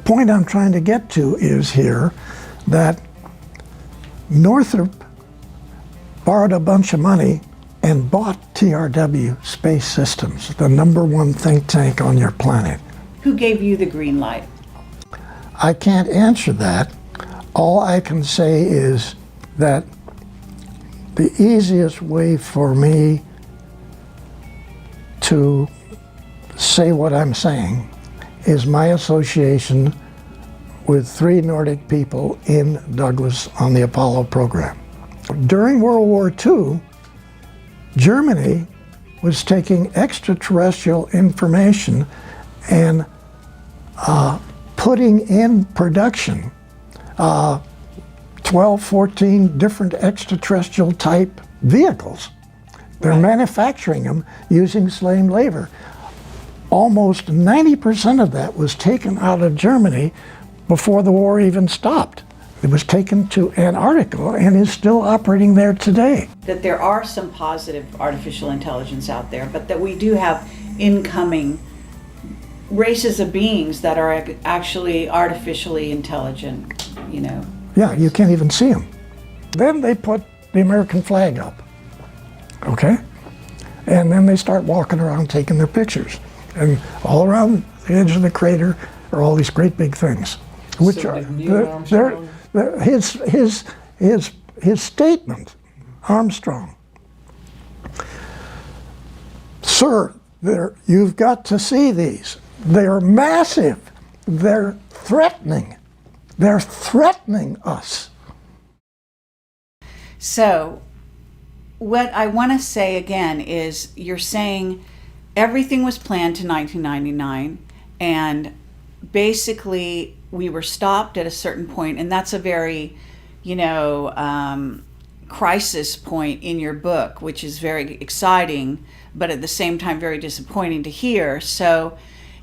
point I'm trying to get to is here that Northrop borrowed a bunch of money and bought TRW Space Systems, the #1 think tank on your planet. Who gave you the green light? I can't answer that. All I can say is that the easiest way for me to say what I'm saying is my association with 3 Nordic people in Douglas on the Apollo program. During World War II, Germany was taking extraterrestrial information and putting in production 12, 14 different extraterrestrial type vehicles. They're manufacturing them using slave labor. Almost 90% of that was taken out of Germany before the war even stopped. It was taken to Antarctica and is still operating there today. That there are some positive artificial intelligence out there, but that we do have incoming races of beings that are actually artificially intelligent, you know. Yeah, you can't even see them. Then they put the American flag up, okay? And then they start walking around taking their pictures. And all around the edge of the crater are all these great big things, which so are his statement, Armstrong. Sir, you've got to see these. They're massive. They're threatening. They're threatening us. So what I want to say again is you're saying everything was planned to 1999, and basically we were stopped at a certain point, and that's a very, you know, crisis point in your book, which is very exciting, but at the same time very disappointing to hear. So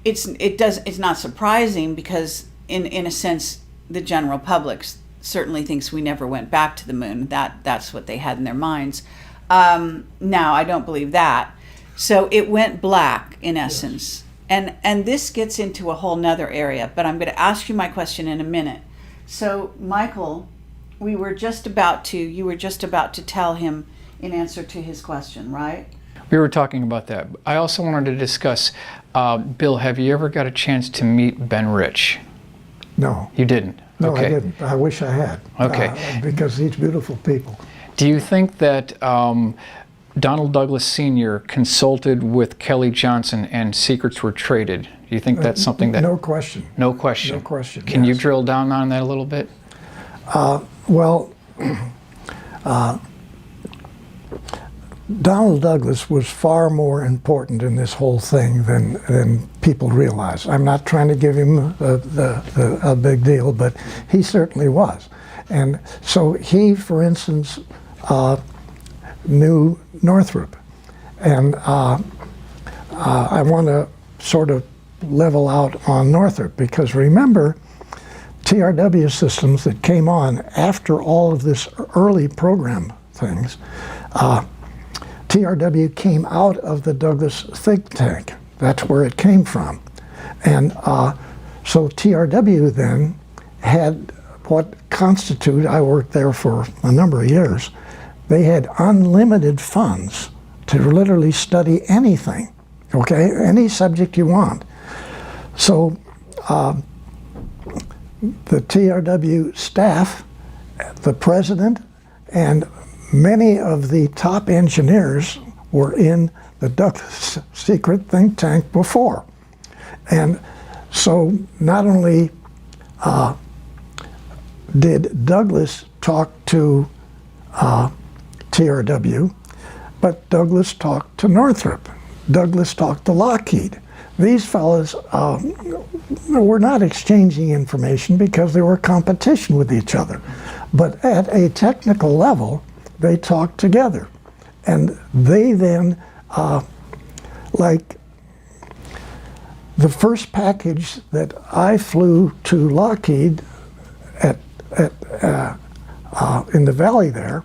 it's not surprising, because in a sense the general public certainly thinks we never went back to the moon. That's what they had in their minds. Now I don't believe that. So it went black in essence. Yes. And this gets into a whole nother area, but I'm going to ask you my question in a minute. So Michael, you were just about to tell him in answer to his question, right? We were talking about that. I also wanted to discuss, Bill, have you ever got a chance to meet Ben Rich? No. You didn't? No, okay. I didn't. I wish I had. Okay. Because these beautiful people. Do you think that Donald Douglas Sr. consulted with Kelly Johnson and secrets were traded? Do you think that's something that... No question. No question? No question, Can you yes. drill down on that a little bit? Well, Donald Douglas was far more important in this whole thing than people realize. I'm not trying to give him a big deal, but he certainly was. And so he, for instance, knew Northrop. And I want to sort of level out on Northrop, because remember, TRW systems that came on after all of this early program things, TRW came out of the Douglas think tank. That's where it came from. And so TRW then had what constituted, I worked there for a number of years, they had unlimited funds to literally study anything, okay? Any subject you want. So the TRW staff, the president, and many of the top engineers were in the Douglas secret think tank before. And so not only did Douglas talk to TRW, but Douglas talked to Northrop. Douglas talked to Lockheed. These fellows were not exchanging information because they were competition with each other. But at a technical level, they talked together. And they then, like the first package that I flew to Lockheed in the valley there,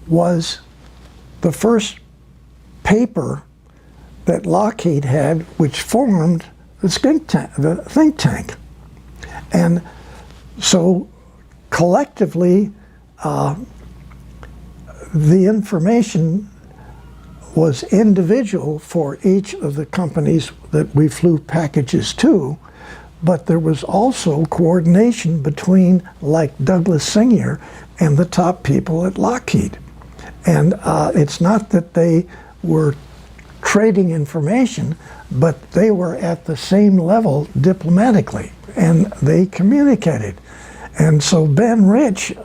was the first paper that Lockheed had, which formed the think tank. And so collectively, the information was individual for each of the companies that we flew packages to, but there was also coordination between, like Douglas Senior and the top people at Lockheed. And it's not that they were trading information, but they were at the same level diplomatically, and they communicated. And so Ben Rich,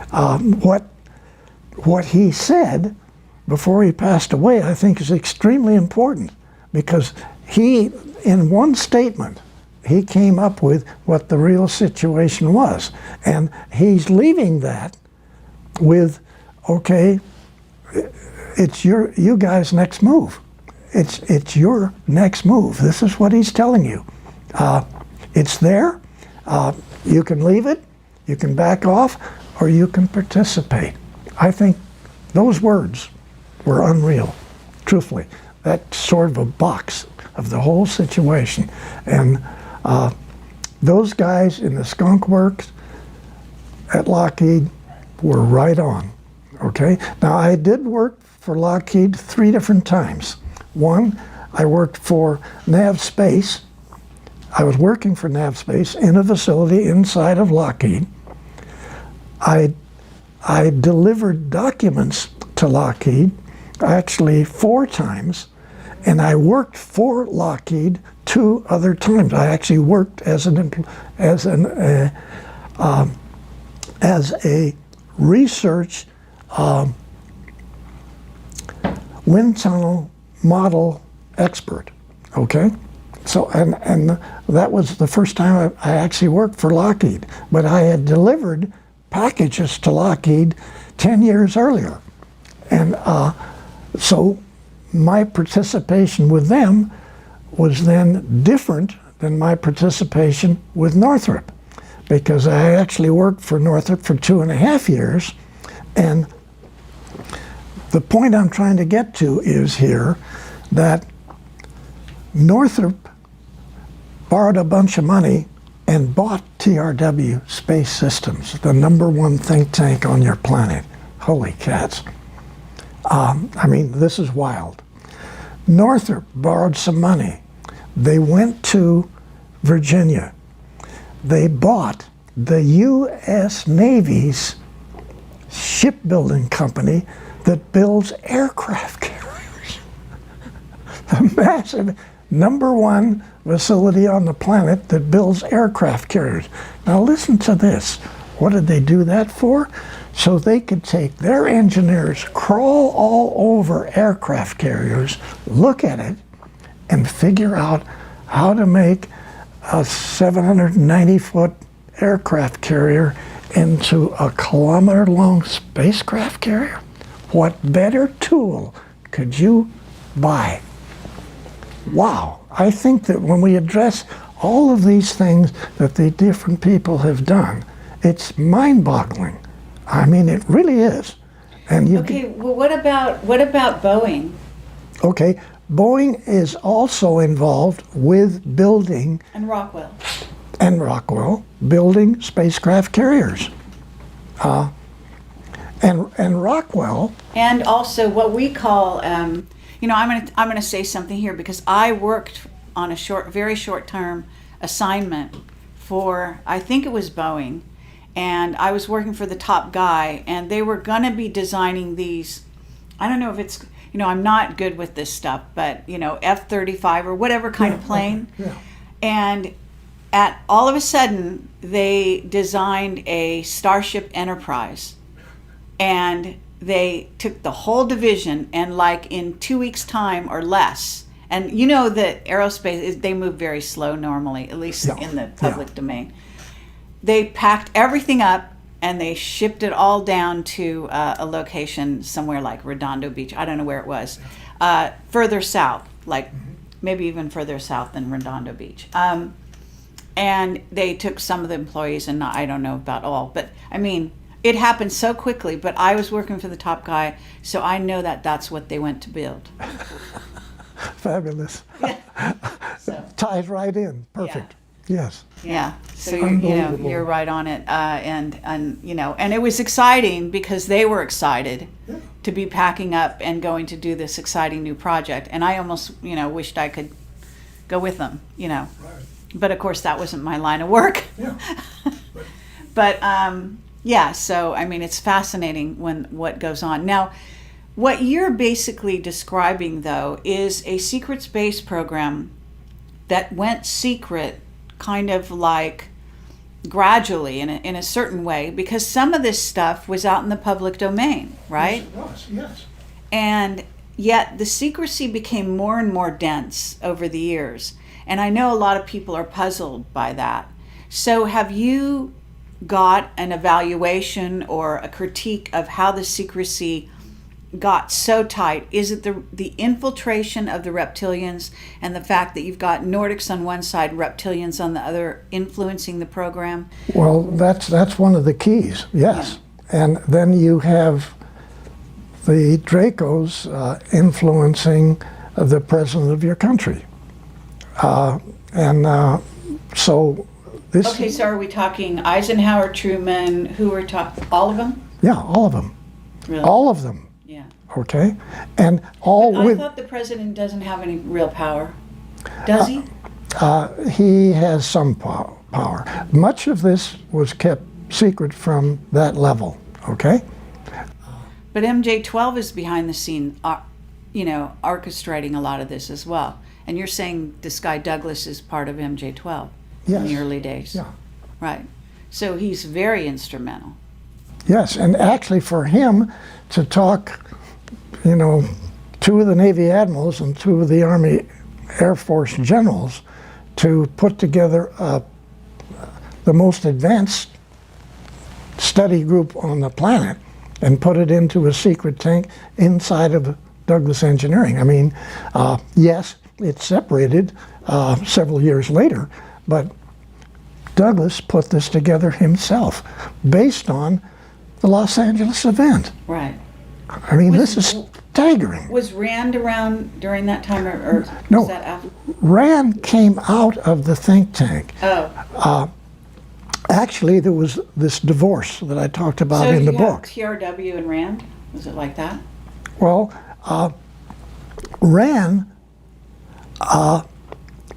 what he said before he passed away, I think is extremely important, because he, in one statement, he came up with what the real situation was. And he's leaving that with, okay, it's you guys' next move. It's your next move. This is what he's telling you. It's there. You can leave it, you can back off, or you can participate. I think those words were unreal, truthfully. That's sort of a box of the whole situation. And those guys in the Skunk Works at Lockheed were right on, okay? Now, I did work for Lockheed 3 different times. One, I worked for Nav Space. I was working for Nav Space in a facility inside of Lockheed. I delivered documents to Lockheed, actually 4 times, and I worked for Lockheed 2 other times. I actually worked as a research wind tunnel model expert. Okay, so and that was the first time I actually worked for Lockheed. But I had delivered packages to Lockheed 10 years earlier, and so my participation with them was then different than my participation with Northrop, because I actually worked for Northrop for 2.5 years. And the point I'm trying to get to is here that Northrop borrowed a bunch of money and bought TRW Space Systems, the #1 think tank on your planet. Holy cats. I mean, this is wild. Northrop borrowed some money. They went to Virginia. They bought the U.S. Navy's shipbuilding company that builds aircraft carriers. A massive #1 facility on the planet that builds aircraft carriers. Now listen to this. What did they do that for? So they could take their engineers, crawl all over aircraft carriers, look at it, and figure out how to make a 790-foot aircraft carrier into a kilometer-long spacecraft carrier. What better tool could you buy? Wow, I think that when we address all of these things that the different people have done, it's mind-boggling. I mean, it really is. And you Okay, well, what about Boeing? Okay, Boeing is also involved with building, And Rockwell. Rockwell, building spacecraft carriers. And Rockwell, And also what we call, I'm gonna say something here, because I worked on a very short term assignment for, I think it was Boeing, and I was working for the top guy, and they were gonna be designing these, I don't know if it's, I'm not good with this stuff, but F-35 or whatever kind of plane. yeah. And all of a sudden, they designed a Starship Enterprise, and they took the whole division, and like in 2 weeks' time or less, and that aerospace, they move very slow normally, at least in the public domain. They packed everything up and they shipped it all down to a location somewhere like Redondo Beach. I don't know where it was. Further south, like maybe even further south than Redondo Beach. And they took some of the employees, and I don't know about all, but I mean, it happened so quickly. But I was working for the top guy, so I know that that's what they went to build. Fabulous. So, Ties right in. Perfect. Yes. yeah. So you're right on it. And you know, and it was exciting because they were excited to be packing up and going to do this exciting new project. And I almost, wished I could go with them, Right. But of course that wasn't my line of work. Yeah. But yeah, so I mean, it's fascinating what goes on. Now, what you're basically describing, though, is a secret space program that went secret kind of like gradually in a certain way, because some of this stuff was out in the public domain, right? Yes, it was. Yes. And yet the secrecy became more and more dense over the years. And I know a lot of people are puzzled by that. So have you got an evaluation or a critique of how the secrecy got so tight? Is it the infiltration of the reptilians and the fact that you've got Nordics on one side, reptilians on the other, influencing the program? Well, that's one of the keys. Yes. And then you have the Dracos influencing the president of your country. So this... Okay, so are we talking Eisenhower, Truman, who are talking, all of them? Yeah, all of them. Really? All of them. Yeah. Okay? And all I with... thought the president doesn't have any real power. Does he? He has some power. Much of this was kept secret from that level. Okay? But MJ-12 is behind the scene, orchestrating a lot of this as well. And you're saying this guy Douglas is part of MJ-12 in the Yes. early days. Yeah. Right. So he's very instrumental. Yes, and actually for him to talk, two of the Navy admirals and two of the Army Air Force generals to put together the most advanced study group on the planet and put it into a secret tank inside of Douglas Engineering. I mean, yes, it separated several years later, but Douglas put this together himself based on the Los Angeles event. Right. I mean, this is staggering. Was Rand around during that time, or No. was that after? Rand came out of the think tank. Oh. Actually, there was this divorce that I talked about So in the you have book. TRW and Rand? Was it like that? Well, Rand,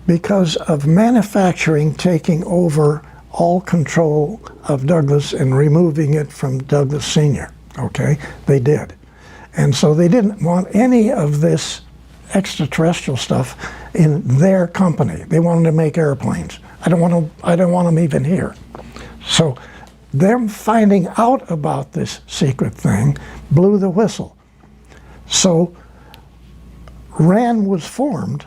because of manufacturing taking over all control of Douglas and removing it from Douglas Sr., okay, they did. And so they didn't want any of this extraterrestrial stuff in their company. They wanted to make airplanes. I don't want them even here. So them finding out about this secret thing blew the whistle. So RAND was formed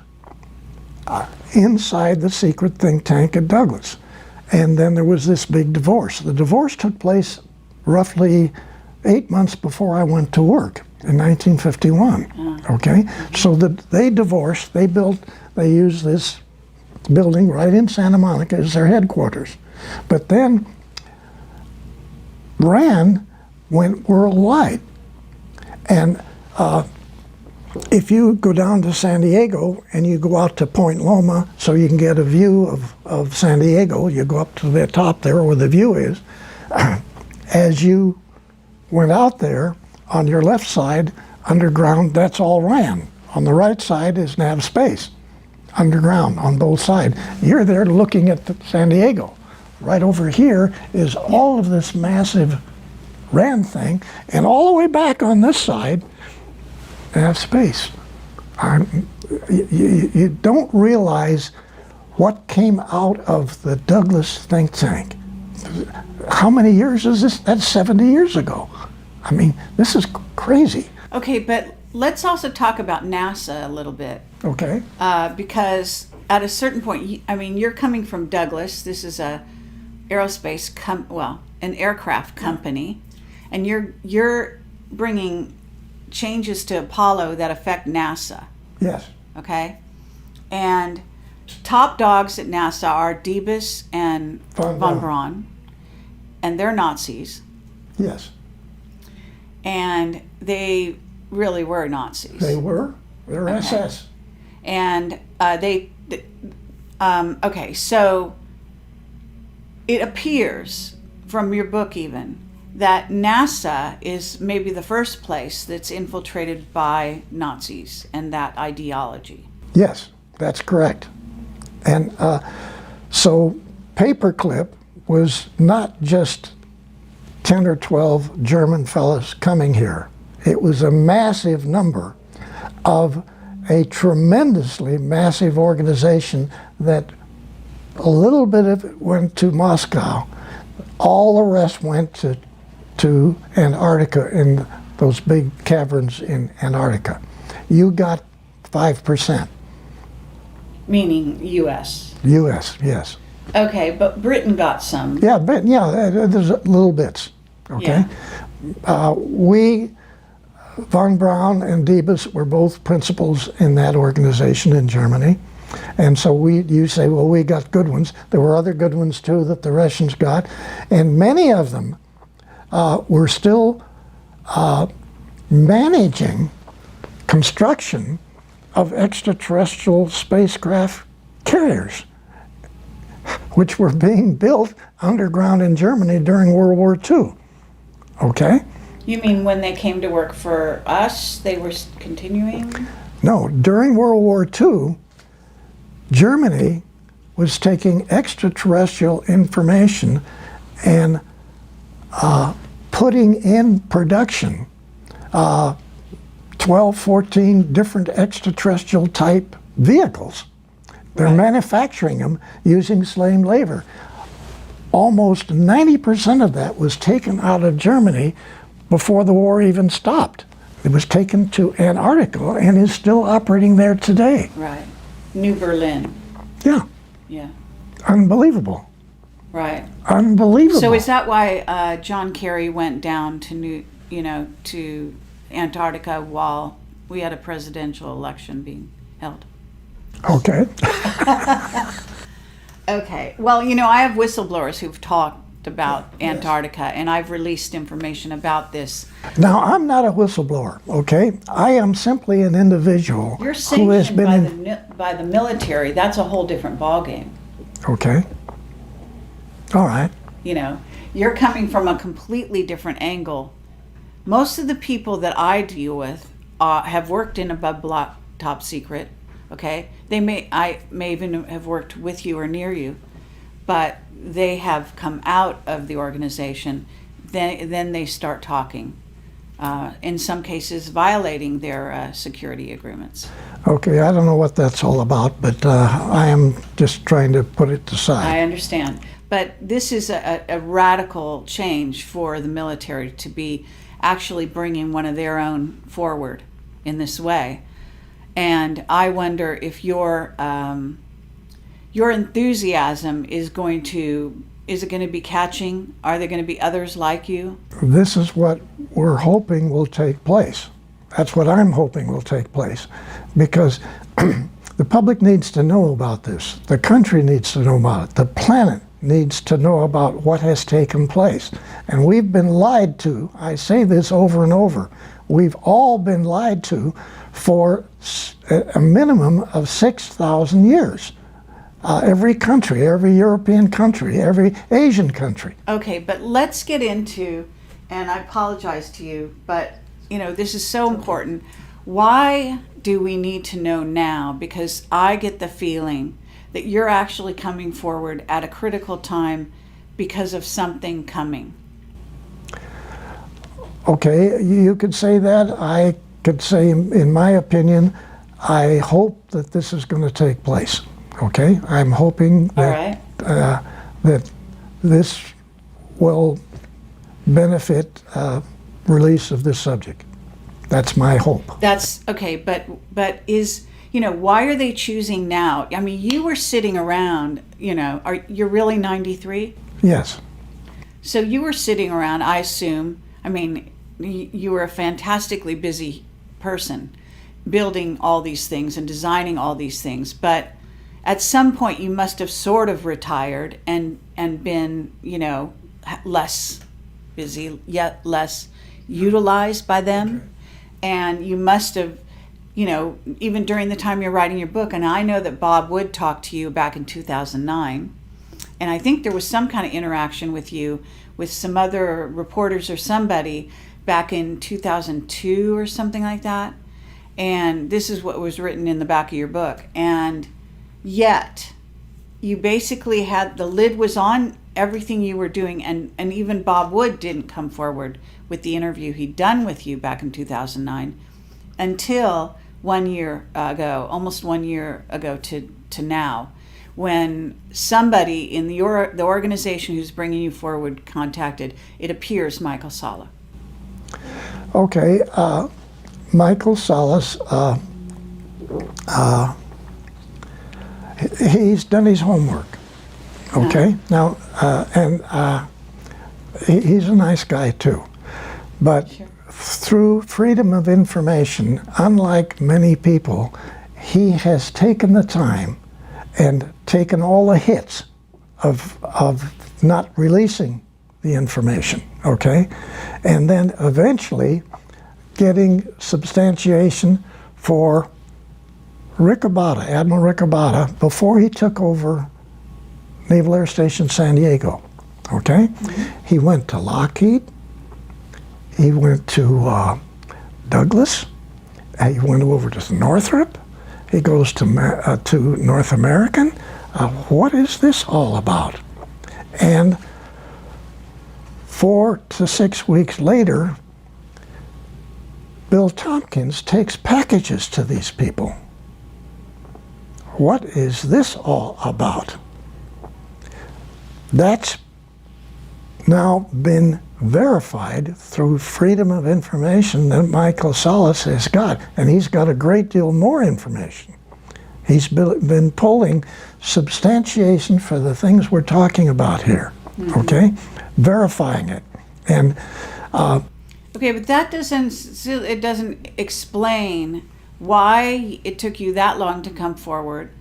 inside the secret think tank at Douglas. And then there was this big divorce. The divorce took place roughly 8 months before I went to work in 1951. Okay, so they divorced. They used this building right in Santa Monica as their headquarters. But then RAND went worldwide. And if you go down to San Diego and you go out to Point Loma so you can get a view of San Diego, you go up to the top there where the view is. As you went out there, on your left side, underground, that's all RAND. On the right side is nav space, underground on both sides. You're there looking at San Diego. Right over here is all of this massive RAND thing, and all the way back on this side, nav space. You don't realize what came out of the Douglas think tank. How many years is this? That's 70 years ago. I mean, this is crazy. Okay, but let's also talk about NASA a little bit. Okay. Because at a certain point, you're coming from Douglas. This is a aerospace an aircraft company, and you're bringing changes to Apollo that affect NASA. Yes. Okay, and top dogs at NASA are Debus and von Braun, and they're Nazis. Yes. And they really were Nazis. They were. They're Okay. SS. And okay, so it appears from your book even that NASA is maybe the first place that's infiltrated by Nazis and that ideology. Yes, that's correct. And so Paperclip was not just 10 or 12 German fellows coming here. It was a massive number of a tremendously massive organization that a little bit of it went to Moscow. All the rest went to Antarctica, in those big caverns in Antarctica. You got 5%. Meaning U.S. U.S., yes. Okay, but Britain got some. Yeah, but yeah, there's little bits. Okay, we, von Braun and Diebes, were both principals in that organization in Germany, and so you say, well, we got good ones. There were other good ones too that the Russians got, and many of them were still managing construction of extraterrestrial spacecraft carriers, which were being built underground in Germany during World War II. Okay? You mean when they came to work for us, they were continuing? No, during World War II, Germany was taking extraterrestrial information and putting in production 12, 14 different extraterrestrial type vehicles. They're manufacturing them using slave labor. Almost 90% of that was taken out of Germany before the war even stopped. It was taken to Antarctica and is still operating there today. Right. New Berlin. Yeah, Yeah. unbelievable. Right. Unbelievable. So is that why John Kerry went down to to Antarctica while we had a presidential election being held? Okay. Okay. Well, I have whistleblowers who've talked about Antarctica, and I've released information about this. Now, I'm not a whistleblower, okay? I am simply an individual You're who has sanctioned been by the military. That's a whole different ballgame. Okay. All right. You're coming from a completely different angle. Most of the people that I deal with have worked in above block top secret. Okay, I may even have worked with you or near you, but they have come out of the organization. Then they start talking. In some cases, violating their security agreements. Okay, I don't know what that's all about, but I am just trying to put it aside. I understand, but this is a radical change for the military to be actually bringing one of their own forward in this way. And I wonder if your enthusiasm is going to be catching? Are there going to be others like you? This is what we're hoping will take place. That's what I'm hoping will take place, because the public needs to know about this. The country needs to know about it. The planet needs to know about what has taken place. And we've been lied to. I say this over and over. We've all been lied to for a minimum of 6,000 years. Every country, every European country, every Asian country. Okay, but let's get into, and I apologize to you, but this is so important. Why do we need to know now? Because I get the feeling that you're actually coming forward at a critical time because of something coming. Okay, you could say that. I could say, in my opinion, I hope that this is going to take place. Okay, I'm hoping that that this will benefit release of this subject. That's my hope. That's okay, but is why are they choosing now? I mean, you were sitting around. You're really 93? Yes. So you were sitting around. I assume. I mean, you were a fantastically busy person, building all these things and designing all these things, but at some point you must have sort of retired and been, less busy, yet less utilized by them. Okay. And you must have you know, even during the time you're writing your book, and I know that Bob Wood talked to you back in 2009, and I think there was some kind of interaction with you with some other reporters or somebody back in 2002 or something like that. And this is what was written in the back of your book. And yet, you basically had, the lid was on everything you were doing, and even Bob Wood didn't come forward with the interview he'd done with you back in 2009 until 1 year ago, almost 1 year ago to now, when somebody in the organization who's bringing you forward contacted, it appears, Michael Salla. Okay, Michael Salas, he's done his homework. Okay, now, he's a nice guy too, but Sure. Through freedom of information, unlike many people, he has taken the time and taken all the hits of not releasing the information, okay? And then eventually getting substantiation for Admiral Rick Abada, before he took over Naval Air Station San Diego, okay? Mm-hmm. He went to Lockheed, he went to Douglas, he went over to Northrop, he goes to North American. What is this all about? And 4 to 6 weeks later, Bill Tompkins takes packages to these people. What is this all about? That's now been verified through freedom of information that Michael Salas has got, and he's got a great deal more information. He's been pulling substantiation for the things we're talking about here, okay? Verifying it. And okay, but that doesn't explain why it took you that long to come forward.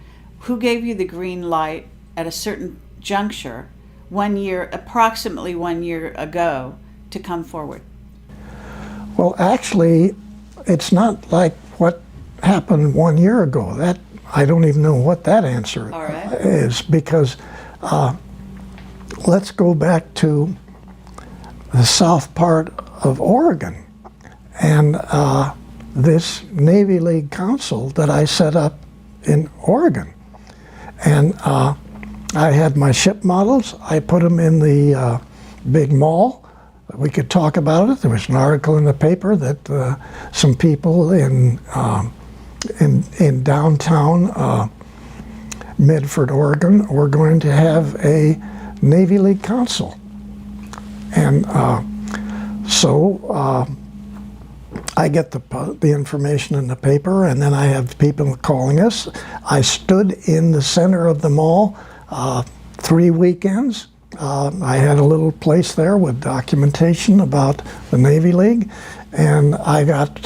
Who gave you the green light at a certain juncture, approximately 1 year ago, to come forward? well, actually, it's not like what happened 1 year ago. That I don't even know what that answer All right. is, because let's go back to the south part of Oregon and this Navy League Council that I set up in Oregon. And I had my ship models. I put them in the big mall. We could talk about it. There was an article in the paper that some people in downtown Medford, Oregon, were going to have a Navy League Council. And so I get the information in the paper, and then I have people calling us. I stood in the center of the mall 3 weekends. I had a little place there with documentation about the Navy League, and I got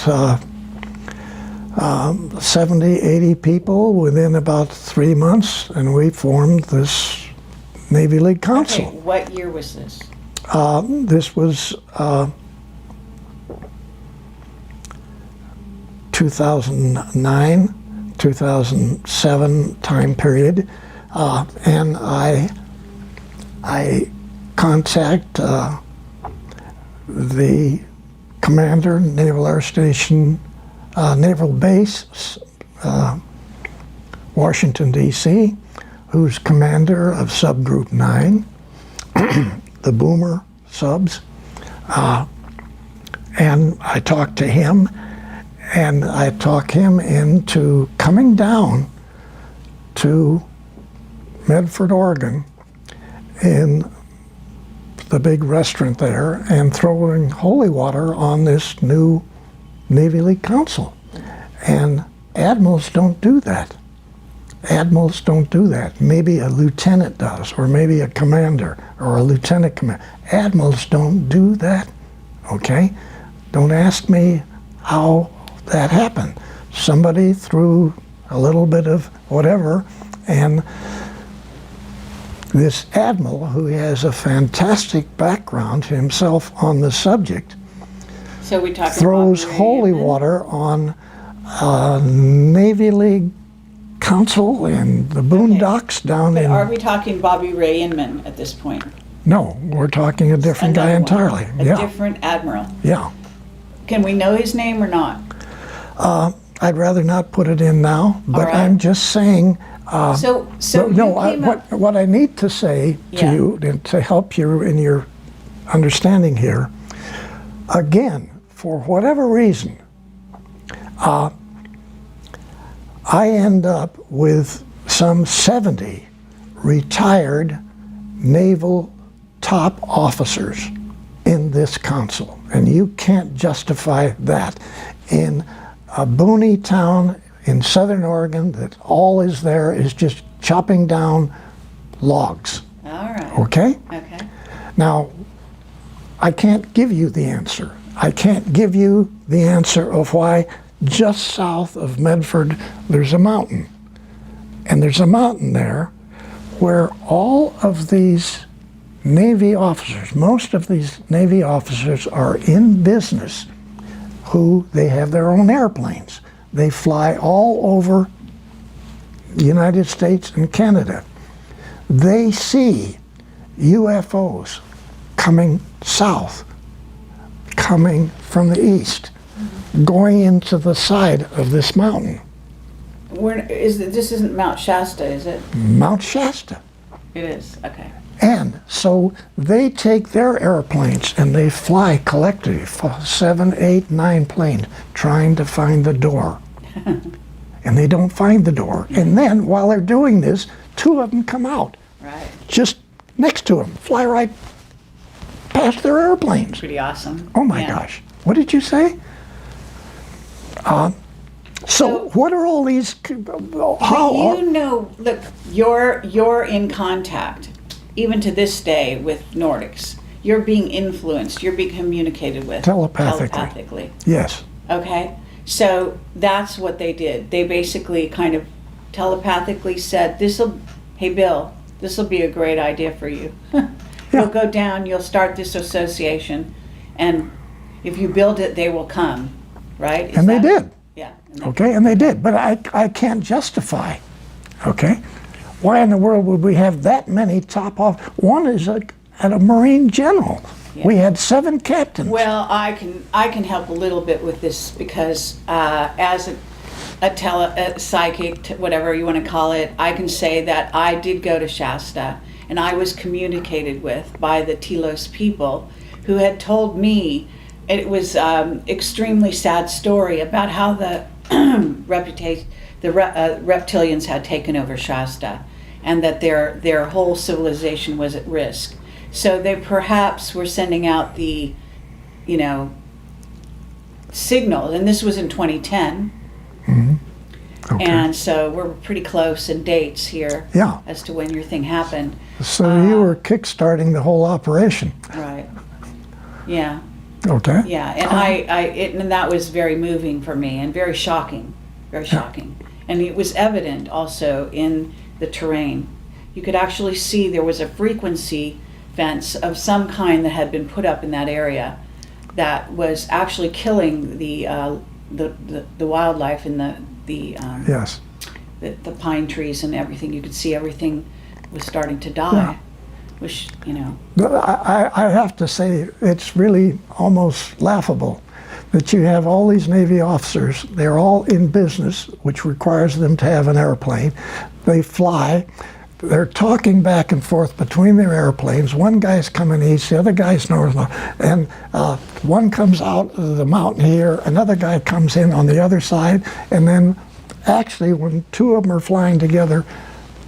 70, 80 people within about 3 months, and we formed this Navy League Council. Okay, what year was this? This was 2009, 2007 time period, and I contact the commander, Naval Air Station, Naval Base, Washington, D.C., who's commander of Subgroup 9, the Boomer subs, and I talked to him, and I talked him into coming down to Medford, Oregon, in the big restaurant there, and throwing holy water on this new Navy League Council. And admirals don't do that. Admirals don't do that. Maybe a lieutenant does, or maybe a commander, or a lieutenant commander. Admirals don't do that, okay? Don't ask me how that happened. Somebody threw a little bit of whatever, and this admiral, who has a fantastic background himself on the subject, So we talked throws about holy water on Navy League Council in the Boondocks down But in. are we talking Bobby Ray Inman at this point? No, we're talking a different guy Another one. entirely. A Yeah, different admiral. yeah. Can we know his name or not? I'd rather not put it in now, but right. I'm just saying. So No, you came up. what I need to say to Yeah. you and to help you in your understanding here, again, for whatever reason, I end up with some 70 retired naval top officers in this council, and you can't justify that in a boony town in southern Oregon that all is there is just chopping down logs. All right. Okay? Okay. Now, I can't give you the answer. I can't give you the answer of why just south of Medford there's a mountain. And there's a mountain there where all of these Navy officers, most of these Navy officers are in business who they have their own airplanes. They fly all over the United States and Canada. They see UFOs coming south, coming from the east, going into the side of this mountain, This isn't Mount Shasta, is it? Mount Shasta. It is. Okay. And so they take their airplanes and they fly collectively, 7, 8, 9 planes, trying to find the door. And they don't find the door. And then while they're doing this, 2 of them come out, Right. just next to them, fly right past their airplanes. Pretty awesome. Oh my Yeah. gosh. What did you say? So what are all these, how, But you know, look, you're in contact, even to this day, with Nordics. You're being influenced. You're being communicated with Telepathically. Yes. Okay, so that's what they did. They basically kind of telepathically said, "Hey Bill, this will be a great idea for you. You'll go down. You'll start this association, and if you build it, they will come." Right? And they did. Yeah. Okay, and they did, but I can't justify, okay? Why in the world would we have that many top off? One is at a Marine general. Yeah. We had 7 captains. Well, I can help a little bit with this because as a psychic, whatever you want to call it, I can say that I did go to Shasta and I was communicated with by the Telos people who had told me it was extremely sad story about how the reptilians had taken over Shasta and that their whole civilization was at risk. So they perhaps were sending out the, signal, and this was in 2010. Okay. And so we're pretty close in dates here Yeah. as to when your thing happened. So you were kickstarting the whole operation, Right. Yeah. okay? Yeah. And and that was very moving for me and very shocking. Very shocking. And it was evident also in the terrain. You could actually see there was a frequency fence of some kind that had been put up in that area that was actually killing the wildlife in Yes. the pine trees and everything. You could see everything was starting to die. Yeah. Which, But I have to say, it's really almost laughable that you have all these Navy officers, they're all in business, which requires them to have an airplane. They fly, they're talking back and forth between their airplanes. One guy's coming east, the other guy's north, and one comes out of the mountain here, another guy comes in on the other side, and then actually when 2 of them are flying together,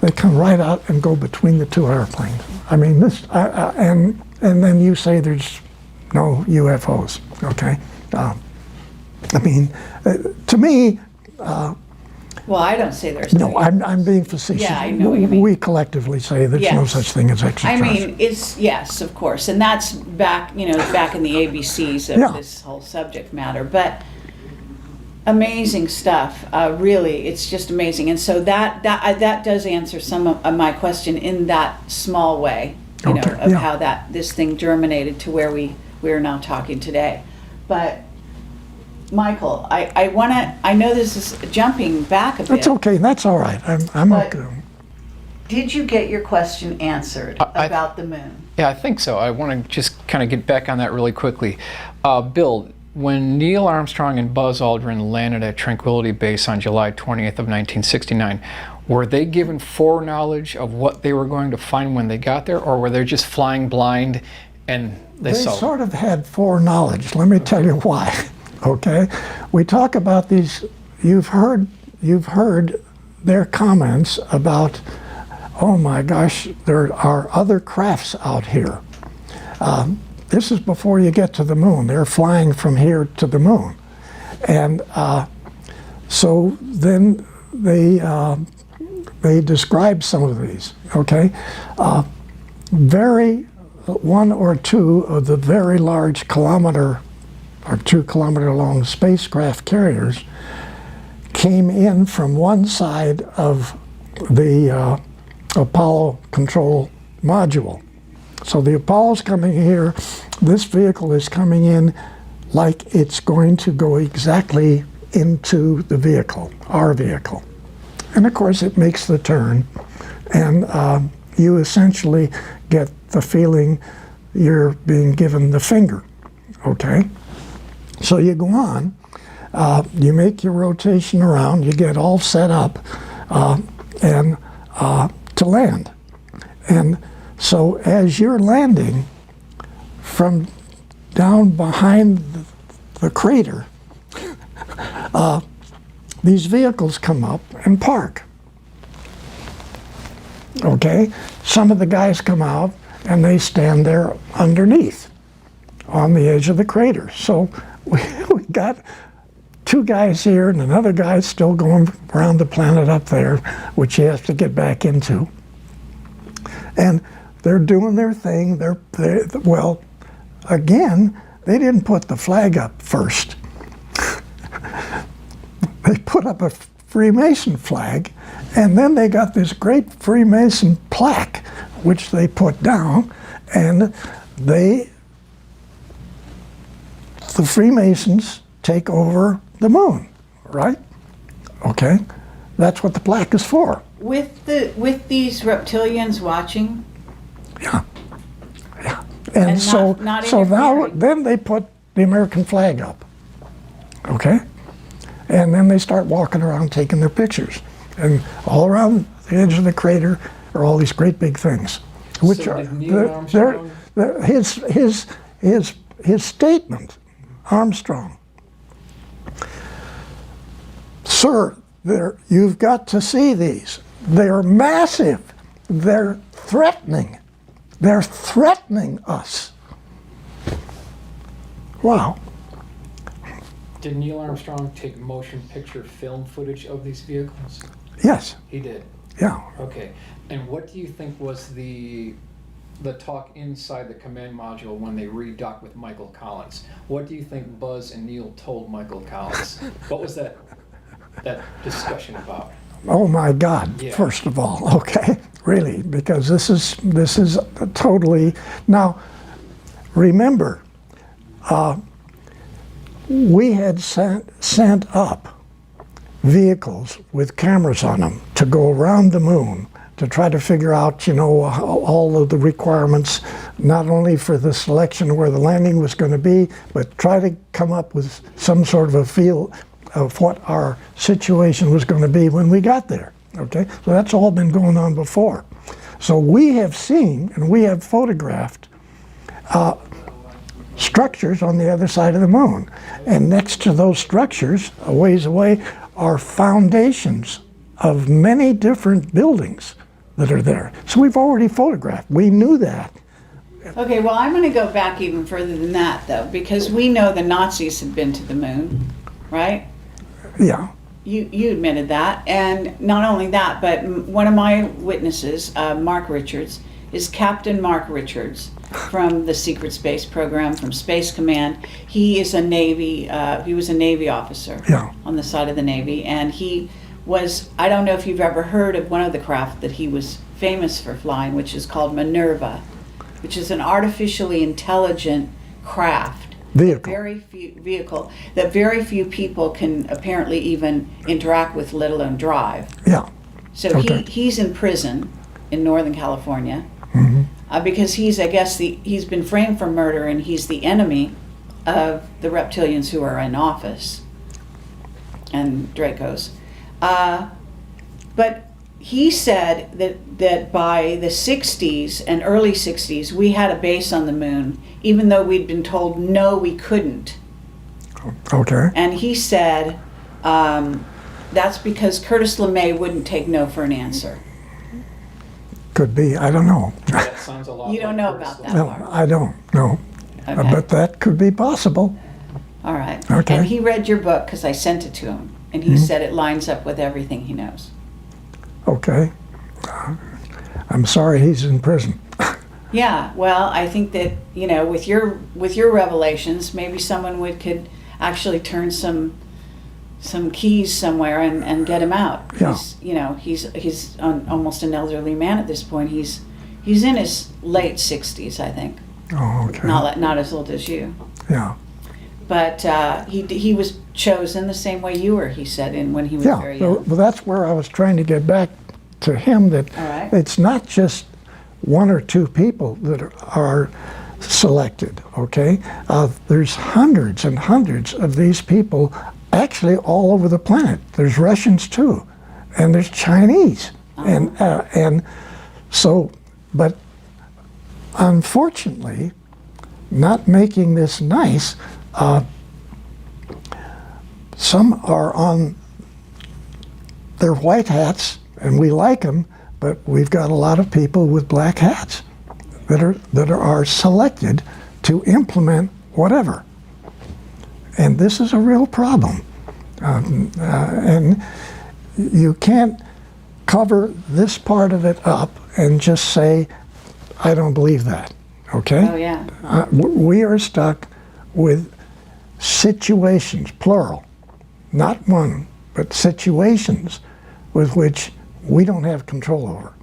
they come right out and go between the 2 airplanes. I mean, and then you say there's no UFOs, okay? To me, well, I don't say there's no, I'm being facetious. Yeah, I know what you mean. We collectively say there's no Yes. such thing as I extraterrestrials. mean, it's, yes, of course, and that's back in the ABCs of Yeah. this whole subject matter, but amazing stuff, really, it's just amazing, and so that does answer some of my question in that small way, Okay, of yeah. how this thing germinated to where we're now talking today, but Michael, I know this is jumping back a bit. That's okay. That's all right. I'm But- okay. Did you get your question answered about the moon? Yeah, I think so. I want to just kind of get back on that really quickly. Bill, when Neil Armstrong and Buzz Aldrin landed at Tranquility Base on July 20th of 1969, were they given foreknowledge of what they were going to find when they got there, or were they just flying blind and they They saw? sort of had foreknowledge. Let me tell you why. Okay, we talk about these. You've heard their comments about, oh my gosh, there are other crafts out here. This is before you get to the moon. They're flying from here to the moon, and so then they describe some of these. Okay, one or two of the very large kilometer or 2 kilometer long spacecraft carriers came in from one side of the Apollo control module. So the Apollo's coming here, this vehicle is coming in like it's going to go exactly into the vehicle, our vehicle. And of course it makes the turn, and you essentially get the feeling you're being given the finger, okay? So you go on, you make your rotation around, you get all set up and to land. And so as you're landing from down behind the crater, these vehicles come up and park. Okay? Some of the guys come out and they stand there underneath on the edge of the crater. So we got 2 guys here and another guy still going around the planet up there, which he has to get back into. And they're doing their thing. Well, again, they didn't put the flag up first. They put up a Freemason flag, and then they got this great Freemason plaque, which they put down, and the Freemasons take over the moon, right? Okay, that's what the plaque is for. With these reptilians watching, Yeah, yeah. And so not now interfering. then they put the American flag up, okay? And then they start walking around taking their pictures. And all around the edge of the crater are all these great big things, which So are did Neil Armstrong- his statement, Armstrong. Sir, you've got to see these. They're massive. They're threatening. They're threatening us. Wow. Did Neil Armstrong take motion picture film footage of these vehicles? Yes. He did. Yeah. Okay. And what do you think was the talk inside the command module when they redocked with Michael Collins? What do you think Buzz and Neil told Michael Collins? What was that discussion about? Oh my God! Yeah. First of all, okay, really, because this is totally. Now, remember, we had sent up vehicles with cameras on them to go around the moon to try to figure out, all of the requirements, not only for the selection of where the landing was going to be, but try to come up with some sort of a feel of what our situation was going to be when we got there, okay? So that's all been going on before. So we have seen and we have photographed structures on the other side of the moon. And next to those structures, a ways away, are foundations of many different buildings that are there. So we've already photographed. We knew that. Okay, well, I'm going to go back even further than that, though, because we know the Nazis had been to the moon, right? Yeah. You admitted that, and not only that, but one of my witnesses, Mark Richards, is Captain Mark Richards from the Secret Space Program, from Space Command. He is a Navy. He was a Navy officer on the side of the Navy, and he was. I don't know if you've ever heard of one of the craft that he was famous for flying, which is called Minerva, which is an artificially intelligent craft Vehicle. That very few people can apparently even interact with, let alone drive. Yeah. So Okay. he's in prison in Northern California because I guess he's been framed for murder, and he's the enemy of the reptilians who are in office and Dracos. But he said that by the 60s and early 60s, we had a base on the moon, even though we'd been told no, we couldn't. Okay. And he said that's because Curtis LeMay wouldn't take no for an answer. Could be. I don't know. That sounds a lot You don't like know Curtis about that No, part. I don't know. Okay. But that could be possible. All right. Okay. And he read your book because I sent it to him, and he said it lines up with everything he knows. Okay. I'm sorry he's in prison. Yeah. Well, I think that with your revelations, maybe someone could actually turn some keys somewhere and get him out. Yeah. He's almost an elderly man at this point. He's in his late 60s, I think. Oh, okay. Not as old as you. Yeah. But he was chosen the same way you were, he said, when he was Yeah. very young. Well, that's where I was trying to get back to him, that All right. it's not just one or two people that are selected, okay? There's hundreds and hundreds of these people actually all over the planet. There's Russians too, and there's Chinese. And so, but unfortunately, not making this nice, some are on their white hats, and we like them, but we've got a lot of people with black hats that are selected to implement whatever. And this is a real problem. And you can't cover this part of it up and just say, I don't believe that, okay? Oh, yeah. We are stuck with situations, plural, not one, but situations with which we don't have control over.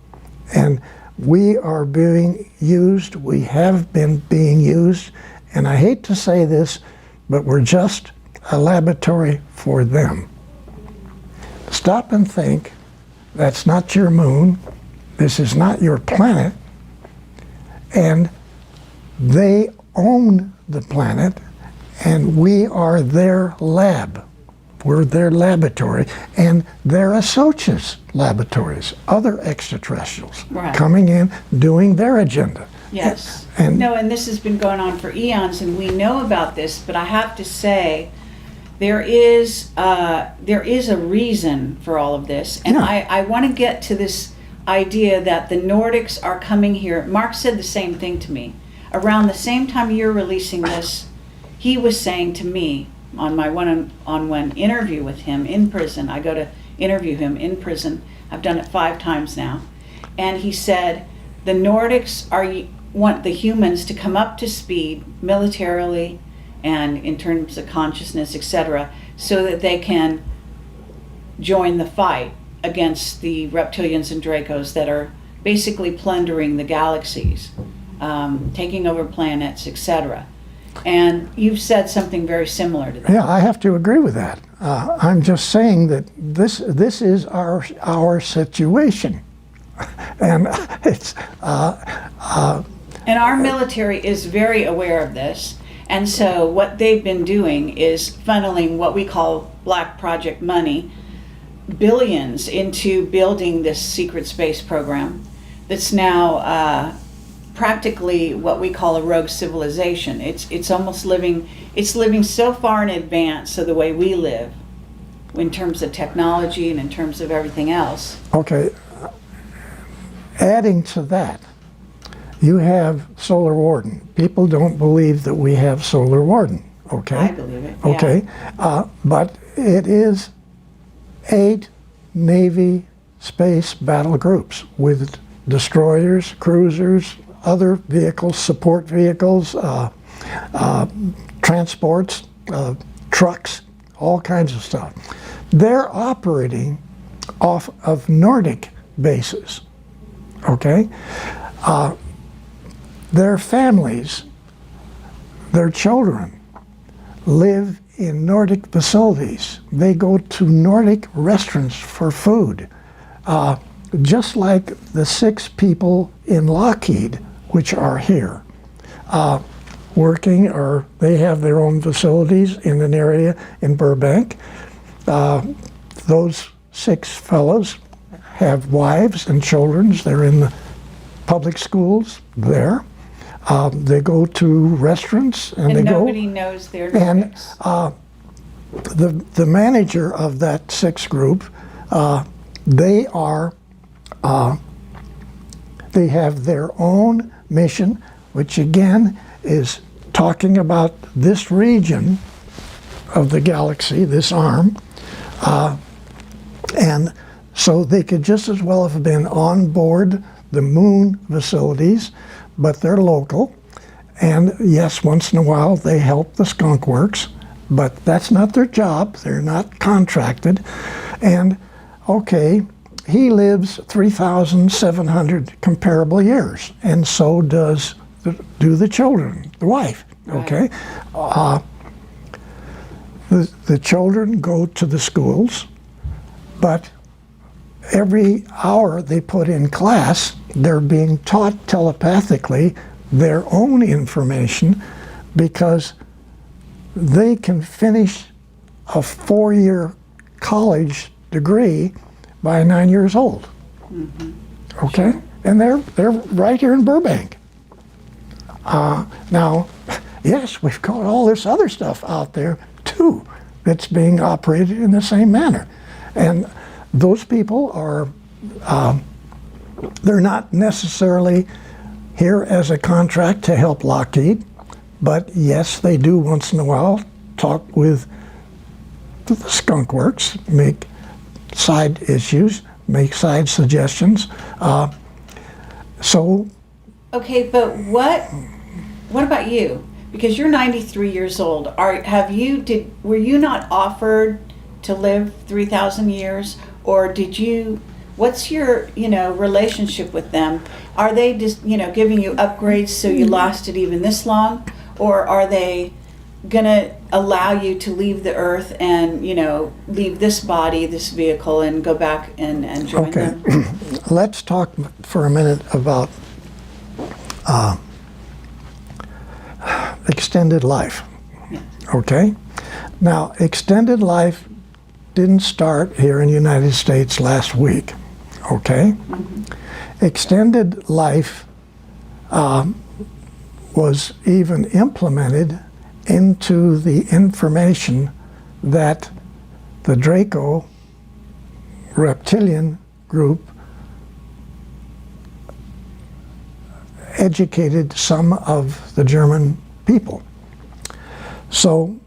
And we are being used, we have been being used, and I hate to say this, but we're just a laboratory for them. Stop and think, that's not your moon, this is not your planet, and they own the planet, and we are their lab. We're their laboratory, and they're associates laboratories, other extraterrestrials Right. coming in, doing their agenda. Yes. And- And this has been going on for eons, and we know about this, but I have to say, there is a reason for all of this. And Yeah. I want to get to this idea that the Nordics are coming here. Mark said the same thing to me. Around the same time you're releasing this, he was saying to me on my one-on-one interview with him in prison, I go to interview him in prison. I've done it 5 times now. And he said, the Nordics want the humans to come up to speed militarily and in terms of consciousness, etc., so that they can join the fight against the reptilians and Dracos that are basically plundering the galaxies, taking over planets, etc. And you've said something very similar to that. Yeah, I have to agree with that. I'm just saying that this is our situation, and it's And our military is very aware of this. And so what they've been doing is funneling what we call black project money, billions, into building this secret space program that's now practically what we call a rogue civilization. It's almost living so far in advance of the way we live in terms of technology and in terms of everything else. okay. Adding to that, you have Solar Warden. People don't believe that we have Solar Warden, okay? I believe it. Yeah. Okay, but it is 8 Navy space battle groups with destroyers, cruisers, other vehicles, support vehicles, transports, trucks, all kinds of stuff. They're operating off of Nordic bases, okay? Their families, their children live in Nordic facilities. They go to Nordic restaurants for food. Just like the 6 people in Lockheed, which are here, working, or they have their own facilities in an area in Burbank. Those 6 fellows have wives and children. They're in the public schools there. They go to restaurants and they go. Nobody knows their And tricks. the manager of that 6 group, they are. They have their own mission, which again is talking about this region of the galaxy, this arm, and so they could just as well have been on board the moon facilities, but they're local. And yes, once in a while they help the skunk works, but that's not their job. They're not contracted. And okay, he lives 3,700 comparable years, and so do the children, the wife. Okay, the children go to the schools, but every hour they put in class, they're being taught telepathically their own information, because they can finish a 4-year college degree by 9 years old. Okay, and they're right here in Burbank. Now, yes, we've got all this other stuff out there too that's being operated in the same manner, and those people are they're not necessarily here as a contract to help Lockheed, but yes, they do once in a while talk with the skunk works, make side issues, make side suggestions. So, Okay, but what about you? Because you're 93 years old. Were you not offered to live 3,000 years, or did you? What's your relationship with them? Are they just giving you upgrades so you lasted even this long, or are they gonna allow you to leave the earth and leave this body, this vehicle, and go back and join okay, them? let's talk for a minute about extended life. Yeah. Okay, now extended life didn't start here in the United States last week. Okay, extended life was even implemented into the information that the Draco reptilian group educated some of the German people. So,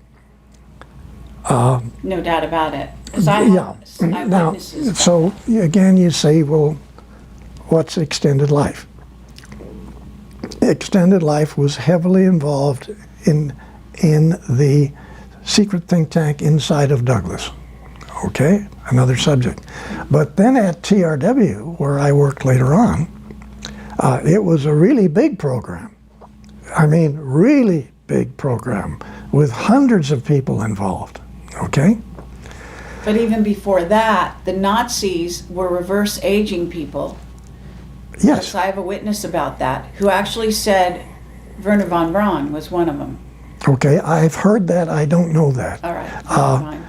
No doubt about it. 'Cause I yeah. have Now, eyewitnesses. so again, you say, well, what's extended life? Extended life was heavily involved in the secret think tank inside of Douglas. Okay, another subject. But then at TRW, where I worked later on, it was a really big program. I mean, really big program with hundreds of people involved. Okay? But even before that, the Nazis were reverse aging people. Yes. I have a witness about that who actually said Werner von Braun was one of them. Okay, I've heard that. I don't know that. All right. Never mind.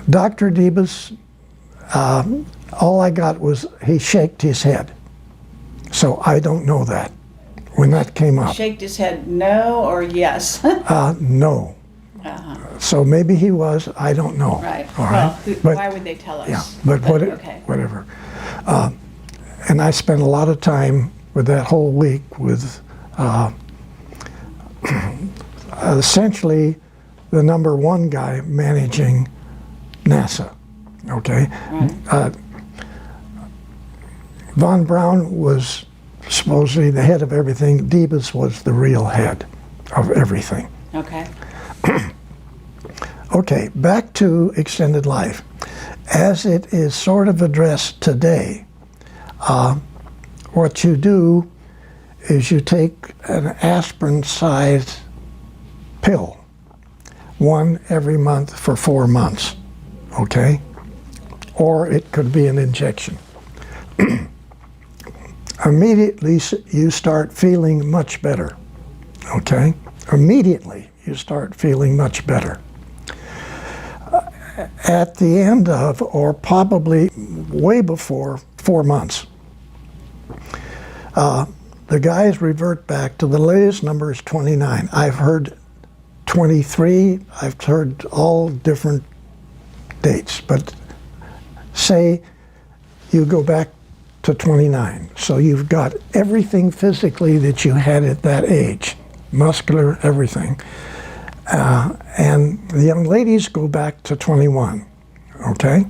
Dr. Debus, all I got was he shaked his head. So I don't know that when that came up. Shaked his head no or yes. No. Uh-huh. So maybe he was, I don't know. Right. All Well, right. But, why would they tell us? yeah, but okay. whatever. And I spent a lot of time with that whole week with essentially the #1 guy managing NASA. Okay? Right. Von Braun was supposedly the head of everything. Debus was the real head of everything. Okay. Okay, back to extended life. As it is sort of addressed today, what you do is you take an aspirin-sized pill, one every month for 4 months, okay? Or it could be an injection. Immediately you start feeling much better, okay? Immediately you start feeling much better. At the end of, or probably way before 4 months, the guys revert back to the latest number is 29. I've heard 23, I've heard all different dates, but say you go back to 29. So you've got everything physically that you had at that age, muscular, everything. And the young ladies go back to 21, okay?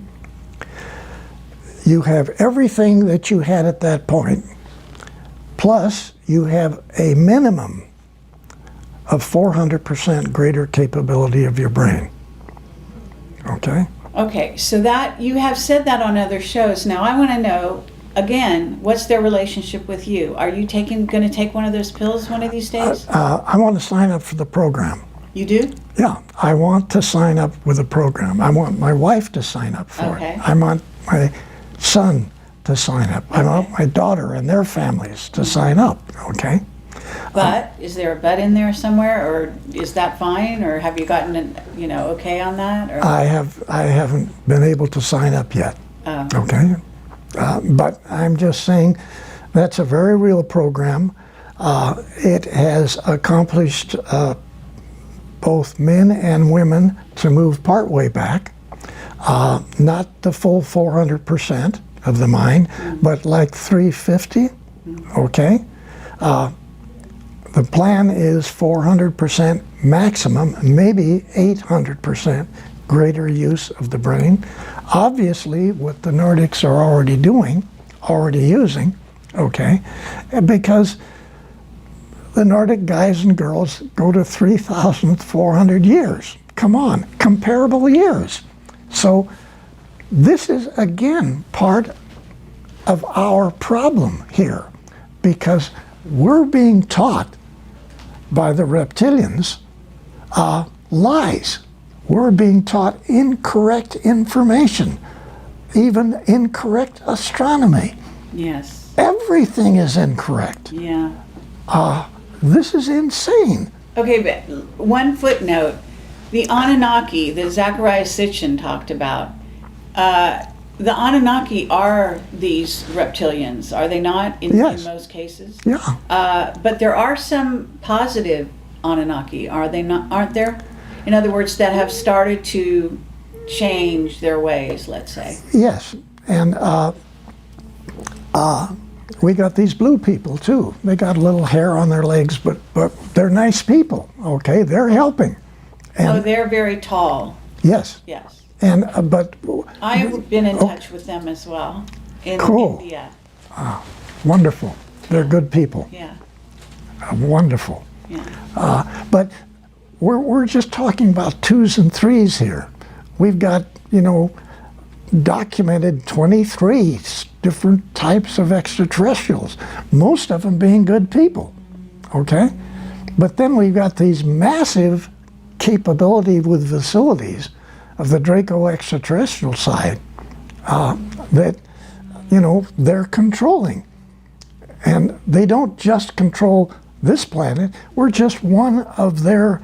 You have everything that you had at that point, plus you have a minimum of 400% greater capability of your brain, okay? Okay, so that you have said that on other shows. Now I want to know, again, what's their relationship with you? Are you going to take one of those pills one of these days? I want to sign up for the program. You do? Yeah, I want to sign up with the program. I want my wife to sign up for Okay. it. I want my son to sign up. I want my daughter and their families to sign up, okay? But is there a but in there somewhere, or is that fine, or have you gotten an, okay on that? Or? I haven't been able to sign up yet, Oh. okay? But I'm just saying that's a very real program. It has accomplished both men and women to move partway back, not the full 400% of the mind, but like 350, okay? The plan is 400% maximum, maybe 800% greater use of the brain. Obviously, what the Nordics are already using, okay, because the Nordic guys and girls go to 3,400 years. Come on, comparable years. So this is, again, part of our problem here, because we're being taught by the reptilians lies. We're being taught incorrect information, even incorrect astronomy. Yes. Everything is incorrect. Yeah. This is insane. Okay, but one footnote. The Anunnaki that Zachariah Sitchin talked about, the Anunnaki are these reptilians, are they not, in Yes. most cases? Yeah. But there are some positive Anunnaki, are they not? Aren't there? In other words, that have started to change their ways, let's say. Yes. And we got these blue people too. They got a little hair on their legs, but they're nice people. Okay, they're helping. Oh, they're very tall. Yes. Yes. And but I've been in touch with them as well in Cool. India. wonderful. They're good people. Yeah. Wonderful. Yeah. But we're just talking about 2s and 3s here. We've got, documented 23 different types of extraterrestrials, most of them being good people, okay? But then we've got these massive capability with facilities of the Draco extraterrestrial side that, they're controlling. And they don't just control this planet, we're just one of their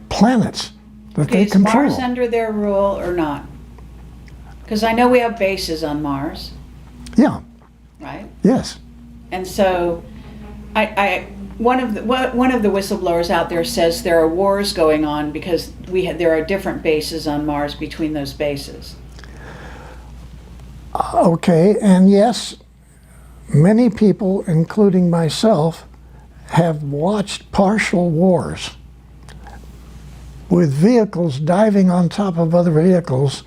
planets that they Is control. Mars under their rule or not? Because I know we have bases on Mars, Yeah, right? yes. And so, one of the whistleblowers out there says there are wars going on because there are different bases on Mars between those bases. Okay, and yes, many people, including myself, have watched partial wars with vehicles diving on top of other vehicles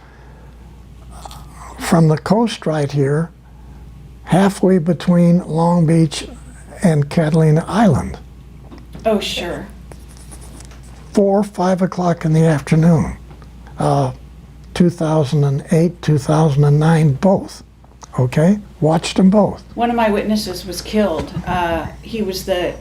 from the coast right here, halfway between Long Beach and Catalina Island, Oh, sure. 4 or 5 o'clock in the afternoon, 2008, 2009, both, okay? Watched them both. One of my witnesses was killed. He was the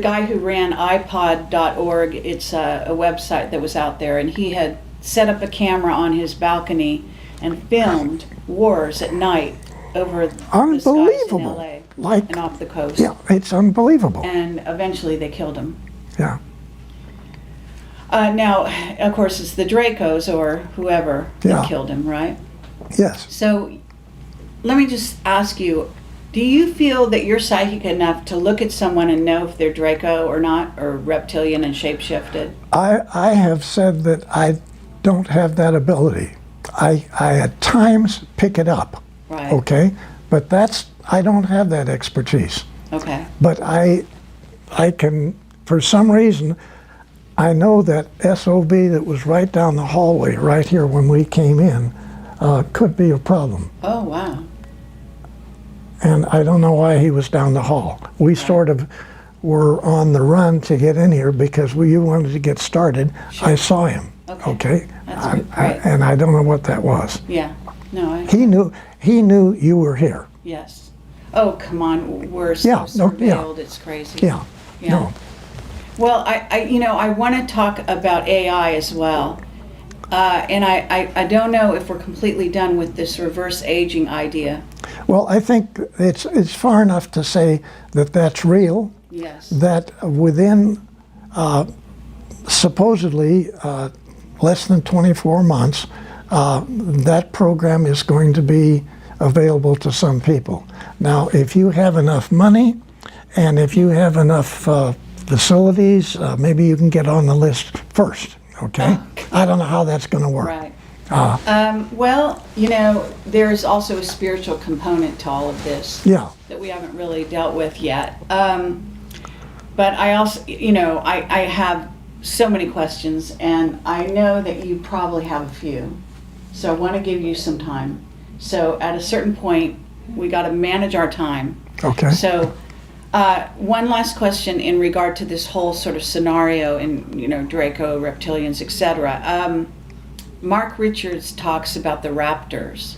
guy who ran iPod.org. It's a website that was out there, and he had set up a camera on his balcony and filmed wars at night over the skies in Unbelievable. LA Like, and off the coast. yeah, it's unbelievable. And eventually they killed him. Yeah, Now, of course, it's the Dracos or whoever Yeah. that killed him, right? yes. So let me just ask you, do you feel that you're psychic enough to look at someone and know if they're Draco or not, or reptilian and shapeshifted? I have said that I don't have that ability. I at times pick it up, Right. okay? But I don't have that expertise. Okay. But I can, for some reason, I know that SOB that was right down the hallway, right here when we came in, could be a problem. Oh, wow. And I don't know why he was down the hall. We sort of were on the run to get in here because you wanted to get started. Sure. I saw him, Okay. okay? That's great. And I don't know what that was. Yeah. No, He knew you were here. yes. Oh, come on. We're so Yeah, no, yeah. surveilled. It's crazy. Yeah. Yeah. No. Well, I want to talk about AI as well. And I don't know if we're completely done with this reverse aging idea. Well, I think it's far enough to say that that's real, Yes. that within supposedly less than 24 months, that program is going to be available to some people. Now, if you have enough money and if you have enough facilities, maybe you can get on the list first, okay? I don't know how that's going to work. Right. Well, there's also a spiritual component to all of this Yeah, that we haven't really dealt with yet. But I also, I have so many questions, and I know that you probably have a few. So I want to give you some time. So at a certain point, we got to manage our time. okay. So one last question in regard to this whole sort of scenario in, Draco, reptilians, etc. Mark Richards talks about the raptors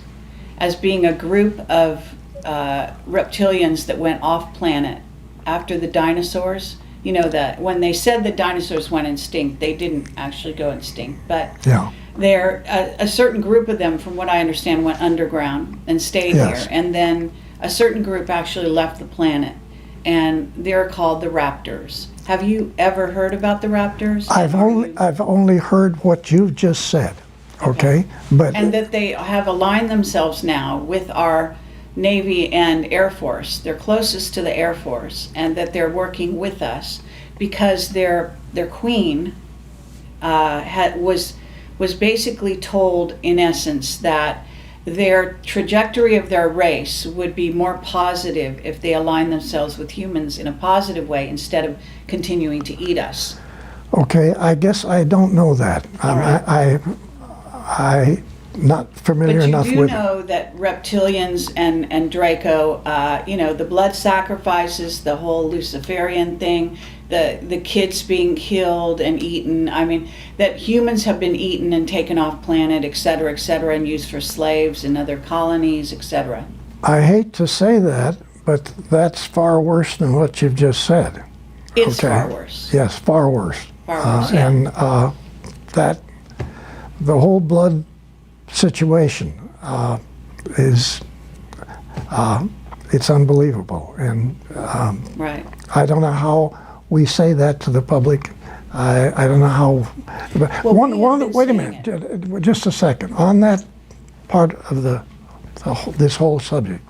as being a group of reptilians that went off planet after the dinosaurs. That when they said that dinosaurs went extinct, they didn't actually go extinct, but Yeah, there a certain group of them, from what I understand, went underground and stayed Yes. here, and then a certain group actually left the planet, and they're called the raptors. Have you ever heard about the raptors? I've only heard what you've just said, okay? But And that they have aligned themselves now with our Navy and Air Force. They're closest to the Air Force, and that they're working with us because their queen was basically told, in essence, that their trajectory of their race would be more positive if they align themselves with humans in a positive way instead of continuing to eat us. okay, I guess I don't know that. All right. I not familiar But you enough do with it. know that reptilians and Draco, the blood sacrifices, the whole Luciferian thing, the kids being killed and eaten. I mean, that humans have been eaten and taken off planet, et cetera, and used for slaves in other colonies, etc. I hate to say that, but that's far worse than what you've just said. It's Okay. far worse. Yes, far worse. Far worse, yeah. And that the whole blood situation is it's unbelievable, and Right. I don't know how we say that to the public. I don't know how. But Well, we have been wait a saying minute, just a second. On that part of this whole subject,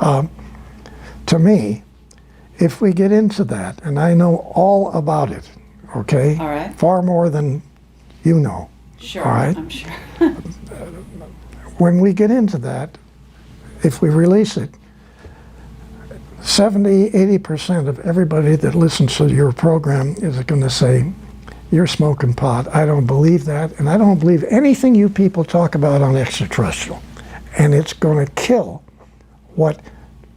to me, if we get into that, and I know all about it, okay, All right. far more than you know. Sure. All right. I'm sure. When we get into that, if we release it, 70-80% of everybody that listens to your program is going to say, you're smoking pot. I don't believe that, and I don't believe anything you people talk about on extraterrestrial. And it's going to kill what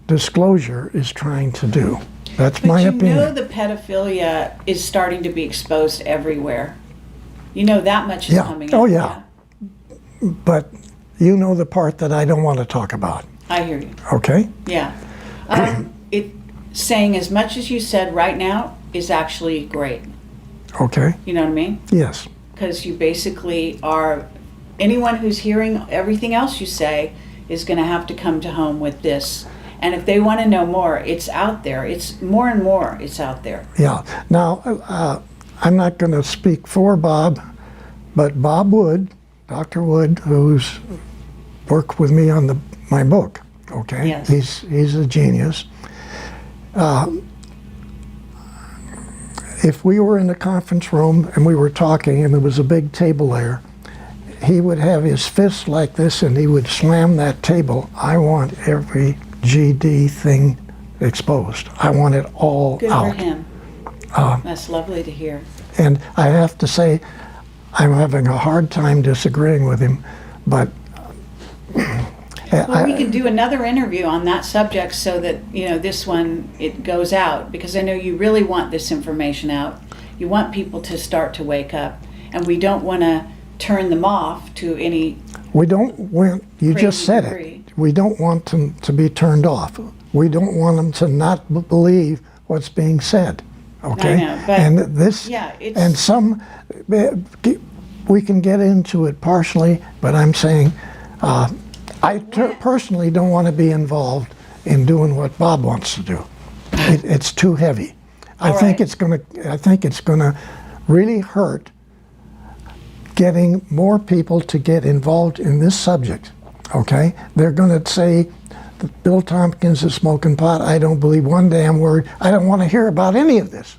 disclosure is trying to do. That's my But you know opinion. the pedophilia is starting to be exposed everywhere. You know that much is Yeah. coming Oh, out. yeah. But you know the part that I don't want to talk about. I hear you. Okay? Yeah. It saying as much as you said right now is actually great. Okay? You know what I mean? Yes. Because you basically are, anyone who's hearing everything else you say is going to have to come to home with this. And if they want to know more, it's out there. It's more and more, it's out there. Yeah. Now, I'm not going to speak for Bob, but Bob Wood, Dr. Wood, who's worked with me on my book, okay? Yes. He's a genius. If we were in the conference room and we were talking and there was a big table there, he would have his fist like this and he would slam that table. I want every GD thing exposed. I want it all Good out. for him. That's lovely to hear. And I have to say, I'm having a hard time disagreeing with him, but Well, we could do another interview on that subject so that, you know, this one, it goes out, because I know you really want this information out. You want people to start to wake up, and we don't want to turn them off to any. we don't want, you just Crazy said degree. it, we don't want them to be turned off. We don't want them to not believe what's being said, okay? I know, but and this, yeah, it's- and some, we can get into it partially, but I'm saying, I personally don't want to be involved in doing what Bob wants to do. It's too heavy. I All think right. I think it's gonna really hurt getting more people to get involved in this subject. Okay, they're gonna say that Bill Tompkins is smoking pot. I don't believe one damn word. I don't want to hear about any of this.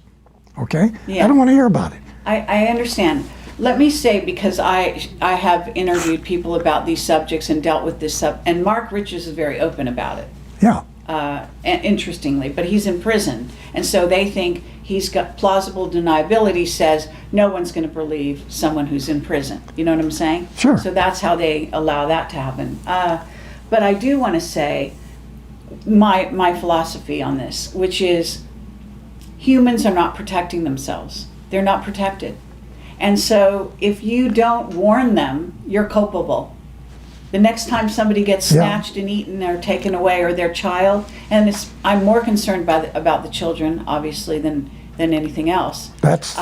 Okay, Yeah. I don't want to hear about it. I understand. Let me say, because I have interviewed people about these subjects and dealt with this and Mark Richards is very open about it. Yeah, And interestingly, but he's in prison, and so they think he's got plausible deniability. Says no one's going to believe someone who's in prison. You know what I'm saying? Sure. So that's how they allow that to happen. But I do want to say my philosophy on this, which is humans are not protecting themselves. They're not protected, and so if you don't warn them, you're culpable. The next time somebody gets Yeah. snatched and eaten or taken away, or their child, and I'm more concerned about the children, obviously, than anything else. that's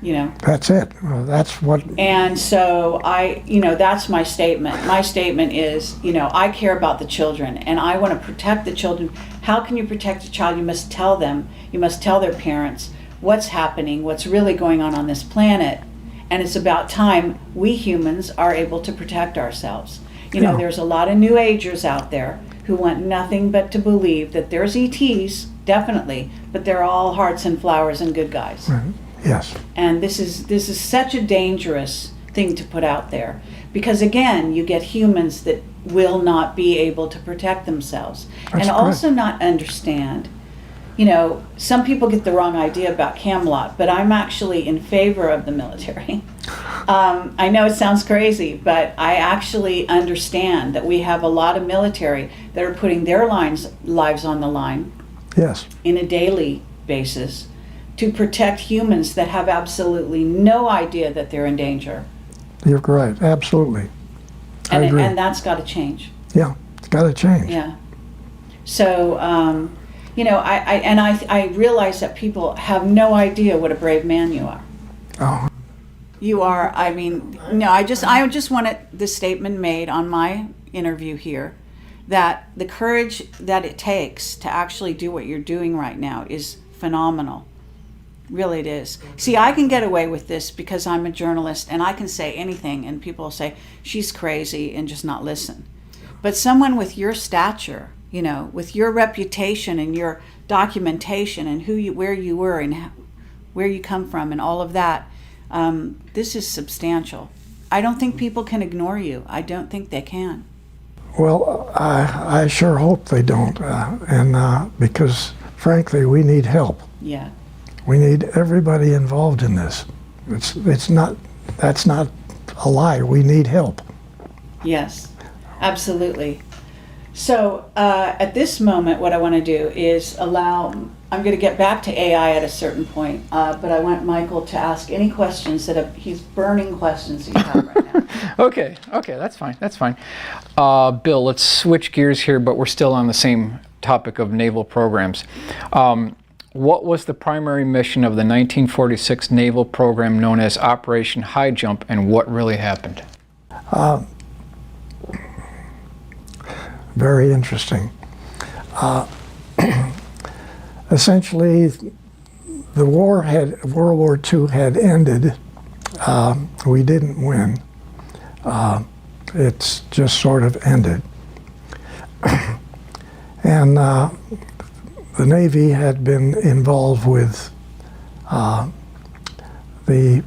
You know, that's it. That's what. and so that's my statement. My statement is, I care about the children, and I want to protect the children. How can you protect a child? You must tell them. You must tell their parents what's happening, what's really going on this planet, and it's about time we humans are able to protect ourselves. Yeah. There's a lot of New Agers out there who want nothing but to believe that there's ETs, definitely, but they're all hearts and flowers and good guys. Yes. And this is such a dangerous thing to put out there, because again, you get humans that will not be able to protect themselves That's and also not understand. Some people get the wrong idea about Camelot, but I'm actually in favor of the military. I know it sounds crazy, but I actually understand that we have a lot of military that are putting their lives on the line Yes. in a daily basis to protect humans that have absolutely no idea that they're in danger. You're right. Absolutely. I agree. And that's got to change. Yeah. It's got to change. Yeah. So, I realize that people have no idea what a brave man you are. Oh, You are, I just wanted this statement made on my interview here, that the courage that it takes to actually do what you're doing right now is phenomenal. Really it is. See, I can get away with this because I'm a journalist and I can say anything and people will say, she's crazy, and just not listen. But someone with your stature, with your reputation and your documentation and where you were and where you come from and all of that, this is substantial. I don't think people can ignore you. I don't think they can. well, I sure hope they don't, because frankly, we need help. Yeah. We need everybody involved in this. That's not a lie. We need help. Yes, absolutely. So at this moment, what I want to do is allow I'm going to get back to AI at a certain point, but I want Michael to ask any questions he's burning questions that you have right now. Okay, that's fine. Bill, let's switch gears here, but we're still on the same topic of naval programs. What was the primary mission of the 1946 naval program known as Operation High Jump, and what really happened? Very interesting. Essentially, the World War II had ended. We didn't win. It's just sort of ended. And the Navy had been involved with the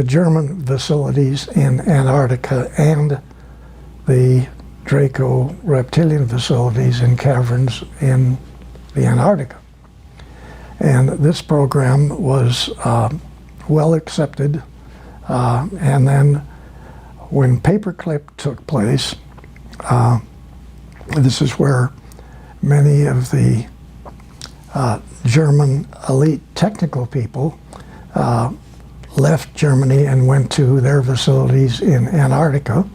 German facilities in Antarctica and the Draco reptilian facilities in caverns in the Antarctica. And this program was well accepted. And then when Paperclip took place, this is where many of the German elite technical people left Germany and went to their facilities in Antarctica.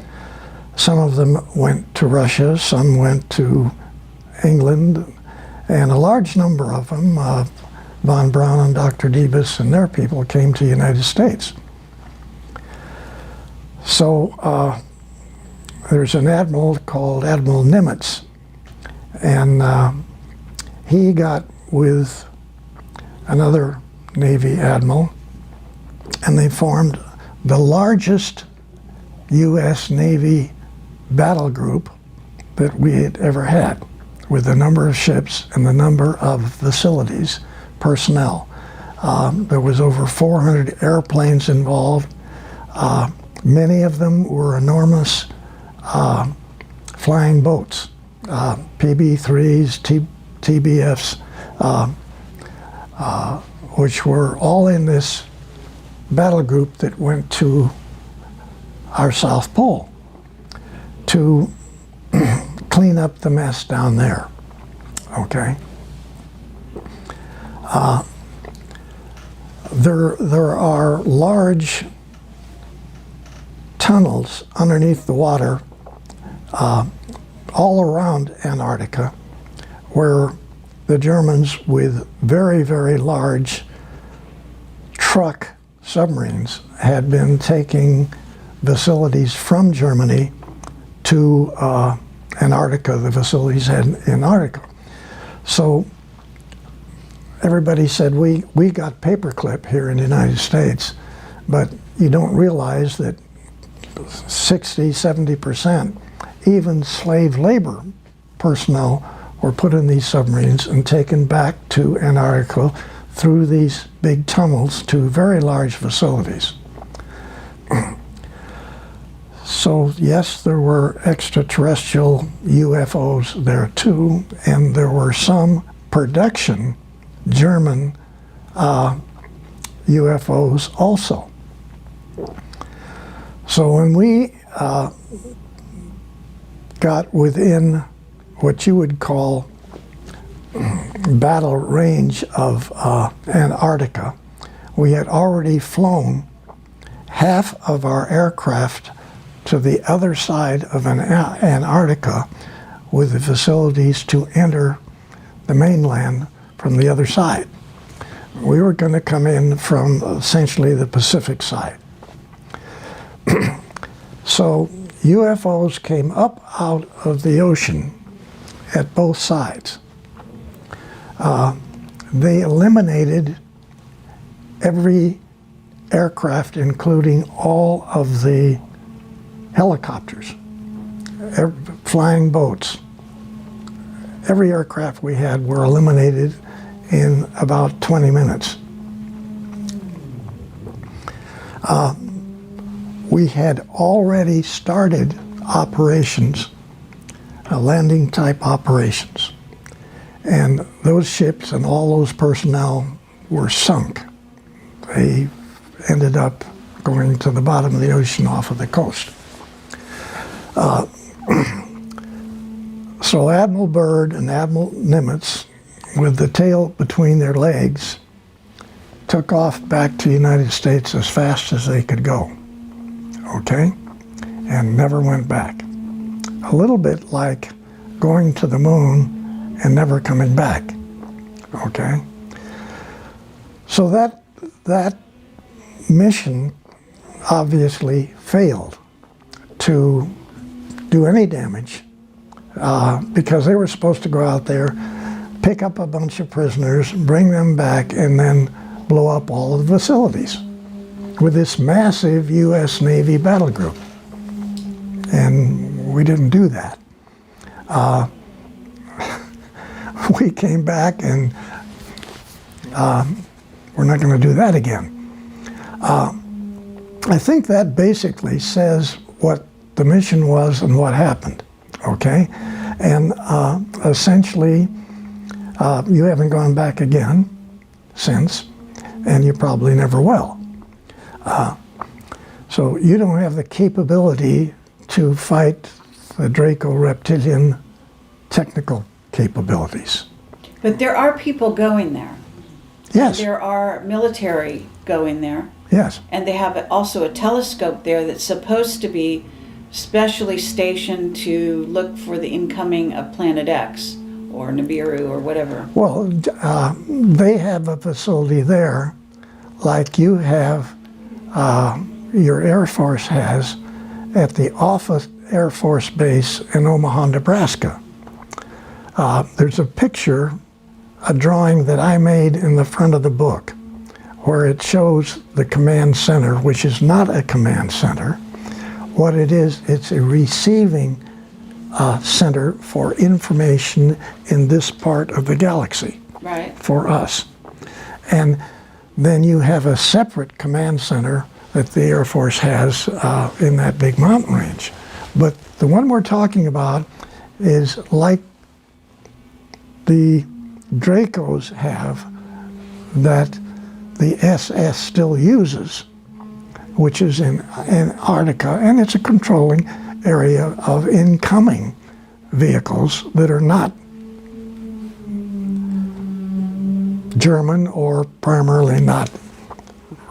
Some of them went to Russia, some went to England, and a large number of them, Von Braun and Dr. Debus and their people, came to the United States. So there's an admiral called Admiral Nimitz, and he got with another Navy admiral, and they formed the largest U.S. Navy battle group that we had ever had, with the number of ships and the number of facilities, personnel. There was over 400 airplanes involved. Many of them were enormous flying boats, PB-3s, TBFs, which were all in this battle group that went to our South Pole to clean up the mess down there, okay? There are large tunnels underneath the water all around Antarctica where the Germans, with very, very large truck submarines, had been taking facilities from Germany to Antarctica, the facilities in Antarctica. So everybody said, we got Paperclip here in the United States, but you don't realize that 60–70%, even slave labor personnel, were put in these submarines and taken back to Antarctica through these big tunnels to very large facilities. So yes, there were extraterrestrial UFOs there too, and there were some production German UFOs also. So when we got within what you would call battle range of Antarctica, we had already flown half of our aircraft to the other side of Antarctica with the facilities to enter the mainland from the other side. We were going to come in from essentially the Pacific side. So UFOs came up out of the ocean at both sides. They eliminated every aircraft, including all of the helicopters, flying boats. Every aircraft we had were eliminated in about 20 minutes. We had already started operations, landing type operations. And those ships and all those personnel were sunk. They ended up going to the bottom of the ocean off of the coast. So Admiral Byrd and Admiral Nimitz, with the tail between their legs, took off back to the United States as fast as they could go, okay? And never went back. A little bit like going to the moon and never coming back, okay? So that mission obviously failed to do any damage because they were supposed to go out there, pick up a bunch of prisoners, bring them back, and then blow up all of the facilities with this massive U.S. Navy battle group. And we didn't do that. We came back and we're not going to do that again. I think that basically says what the mission was and what happened, okay? And essentially, you haven't gone back again since, and you probably never will. So you don't have the capability to fight the Draco reptilian technical capabilities. But there are people going there. Yes. There are military going there. Yes. And they have also a telescope there that's supposed to be specially stationed to look for the incoming of Planet X or Nibiru or whatever. Well, they have a facility there like you have, your Air Force has at the Offutt Air Force Base in Omaha, Nebraska. There's a picture, a drawing that I made in the front of the book where it shows the command center, which is not a command center. What it is, it's a receiving center for information in this part of the galaxy. Right. For us. And then you have a separate command center that the Air Force has in that big mountain range. But the one we're talking about is like the Dracos have that the SS still uses, which is in Antarctica, and it's a controlling area of incoming vehicles that are not German or primarily not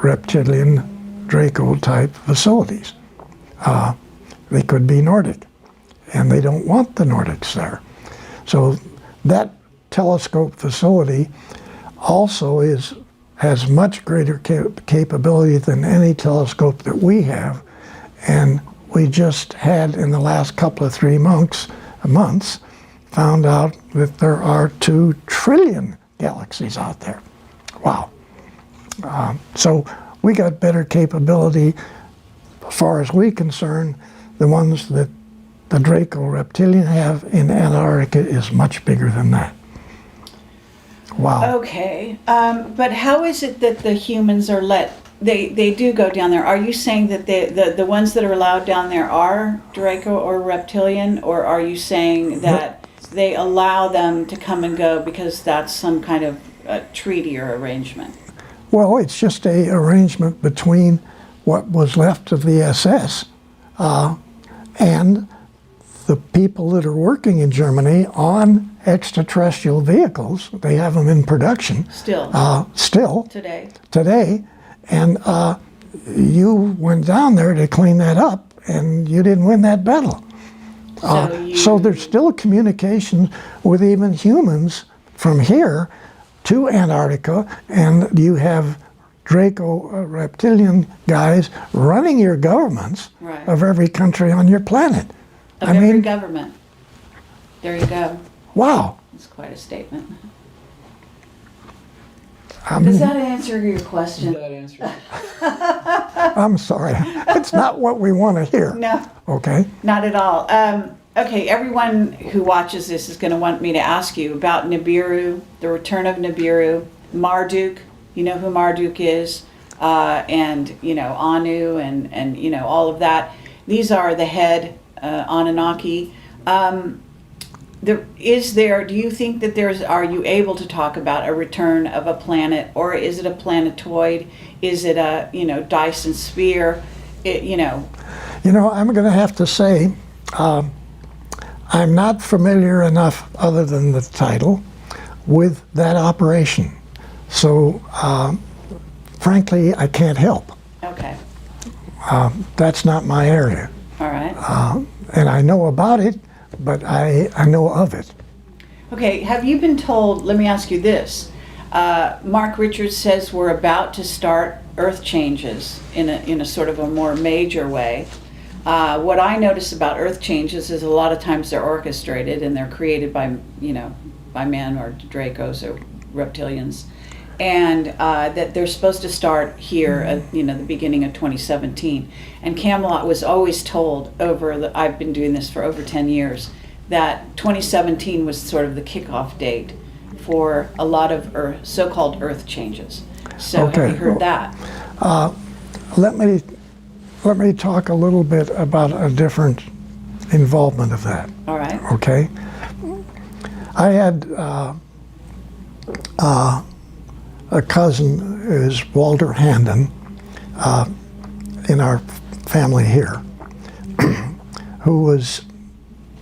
reptilian Draco type facilities. They could be Nordic, and they don't want the Nordics there. So that telescope facility also has much greater capability than any telescope that we have, and we just had in the last couple of 3 months found out that there are 2 trillion galaxies out there. Wow. So we got better capability as far as we're concerned. The ones that the Draco reptilian have in Antarctica is much bigger than that. Wow. Okay, but how is it that the humans are they do go down there? Are you saying that the ones that are allowed down there are Draco or reptilian, or are you saying that they allow them to come and go because that's some kind of treaty or arrangement? Well, it's just a arrangement between what was left of the SS and the people that are working in Germany on extraterrestrial vehicles. They have them in production. Still. Today. And you went down there to clean that up, and you didn't win that battle. So there's still communication with even humans from here to Antarctica, and you have Draco reptilian guys running your governments of every country on your planet. Every government. There you go. Wow. That's quite a statement. Does that answer your question? That answer. I'm sorry. It's not what we want to hear. No. Okay. Not at all. Okay, everyone who watches this is going to want me to ask you about Nibiru, the return of Nibiru, Marduk. You know who Marduk is, and Anu, and all of that. These are the head Anunnaki. Do you think that are you able to talk about a return of a planet, or is it a planetoid? Is it a Dyson sphere? I'm going to have to say, I'm not familiar enough, other than the title, with that operation. So, frankly, I can't help. Okay. That's not my area. All right. And I know about it, but I know of it. Okay, have you been told, let me ask you this. Mark Richards says we're about to start Earth changes in a sort of a more major way. What I notice about Earth changes is a lot of times they're orchestrated and they're created by, by men or Dracos or reptilians. And that they're supposed to start here at, the beginning of 2017. And Camelot was always told I've been doing this for over 10 years, that 2017 was sort of the kickoff date for a lot of so-called Earth changes. So Okay. have you heard that? Let me talk a little bit about a different involvement of that. All right. Okay. I had a cousin is Walter Handon in our family here, who was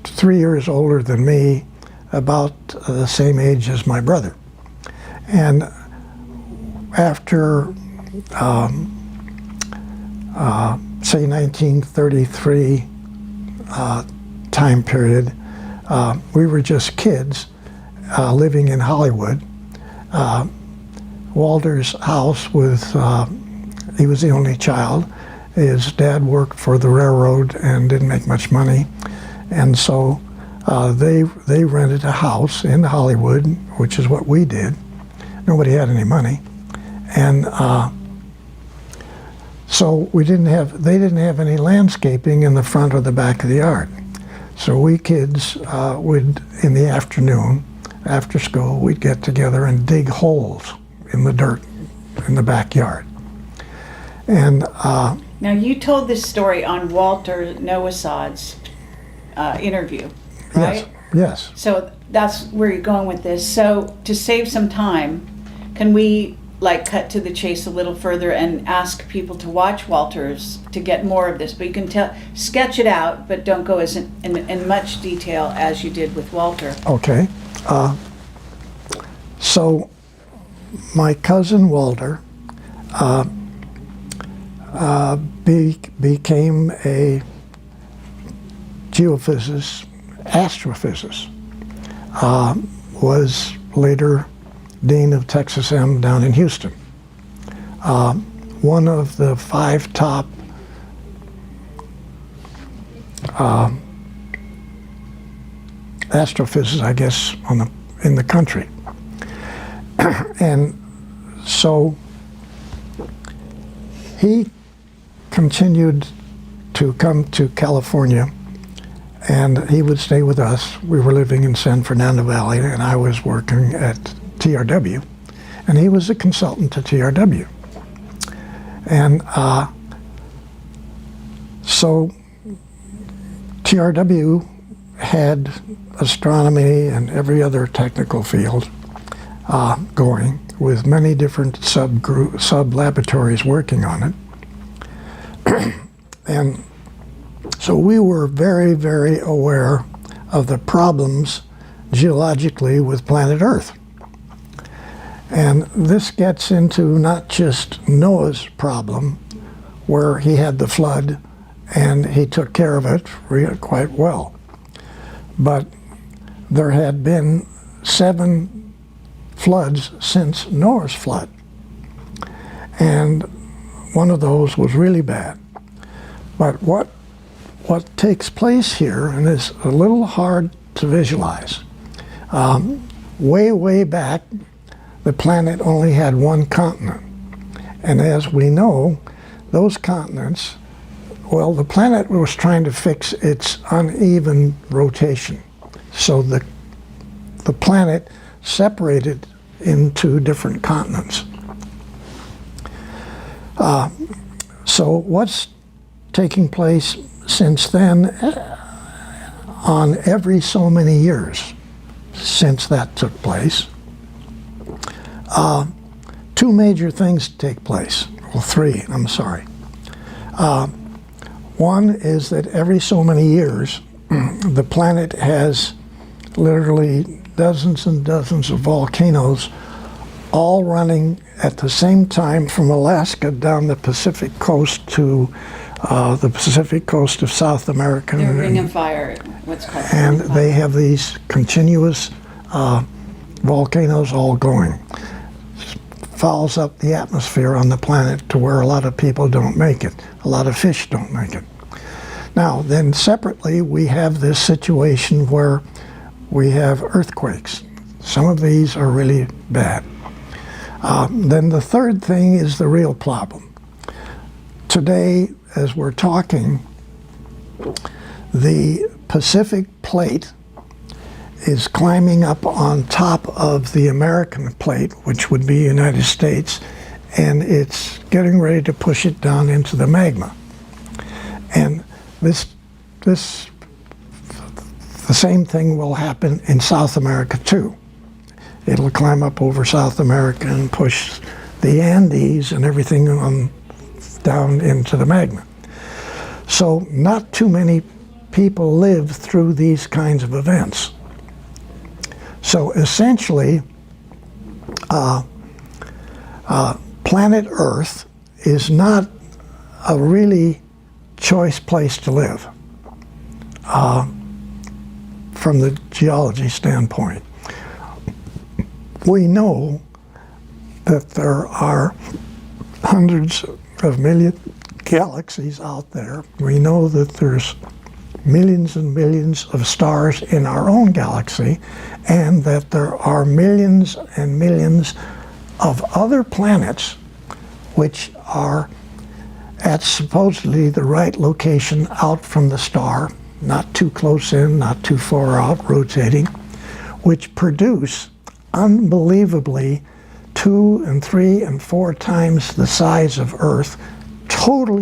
3 years older than me, about the same age as my brother. And after, say, 1933 time period, we were just kids living in Hollywood. Walter's house was, he was the only child. His dad worked for the railroad and didn't make much money. And so they rented a house in Hollywood, which is what we did. Nobody had any money. And so they didn't have any landscaping in the front or the back of the yard. So we kids would, in the afternoon, after school, we'd get together and dig holes in the dirt in the backyard. And Now you told this story on Walter Noasad's interview, right? Yes. So that's where you're going with this. So to save some time, can we cut to the chase a little further and ask people to watch Walter's to get more of this? But you can sketch it out, but don't go as in much detail as you did with Walter. Okay. So my cousin Walter became a geophysicist, astrophysicist, was later dean of Texas M down in Houston. One of the 5 top astrophysicists, I guess, in the country. And so he continued to come to California, and he would stay with us. We were living in San Fernando Valley, and I was working at TRW, and he was a consultant to TRW. And so TRW had astronomy and every other technical field going, with many different sub-laboratories working on it. And so we were very, very aware of the problems geologically with planet Earth. And this gets into not just Noah's problem, where he had the flood and he took care of it quite well, but there had been 7 floods since Noah's flood. And one of those was really bad. But what takes place here, and is a little hard to visualize, way back, the planet only had one continent. And as we know, those continents, well, the planet was trying to fix its uneven rotation. So the planet separated into different continents. So what's taking place since then, on every so many years since that took place, 2 major things take place. Well, 3, I'm sorry. One is that every so many years, the planet has literally dozens and dozens of volcanoes all running at the same time from Alaska down the Pacific coast to the Pacific coast of South America. They're Ring of Fire, what's called. And they have these continuous volcanoes all going. Fouls up the atmosphere on the planet to where a lot of people don't make it. A lot of fish don't make it. Now, then separately, we have this situation where we have earthquakes. Some of these are really bad. Then the third thing is the real problem. Today, as we're talking, the Pacific plate is climbing up on top of the American plate, which would be United States, and it's getting ready to push it down into the magma. And the same thing will happen in South America too. It'll climb up over South America and push the Andes and everything on down into the magma. So not too many people live through these kinds of events. So essentially, planet Earth is not a really choice place to live from the geology standpoint. We know that there are hundreds of million galaxies out there. We know that there's millions and millions of stars in our own galaxy, and that there are millions and millions of other planets which are at supposedly the right location out from the star, not too close in, not too far out, rotating, which produce unbelievably 2 and 3 and 4 times the size of Earth, total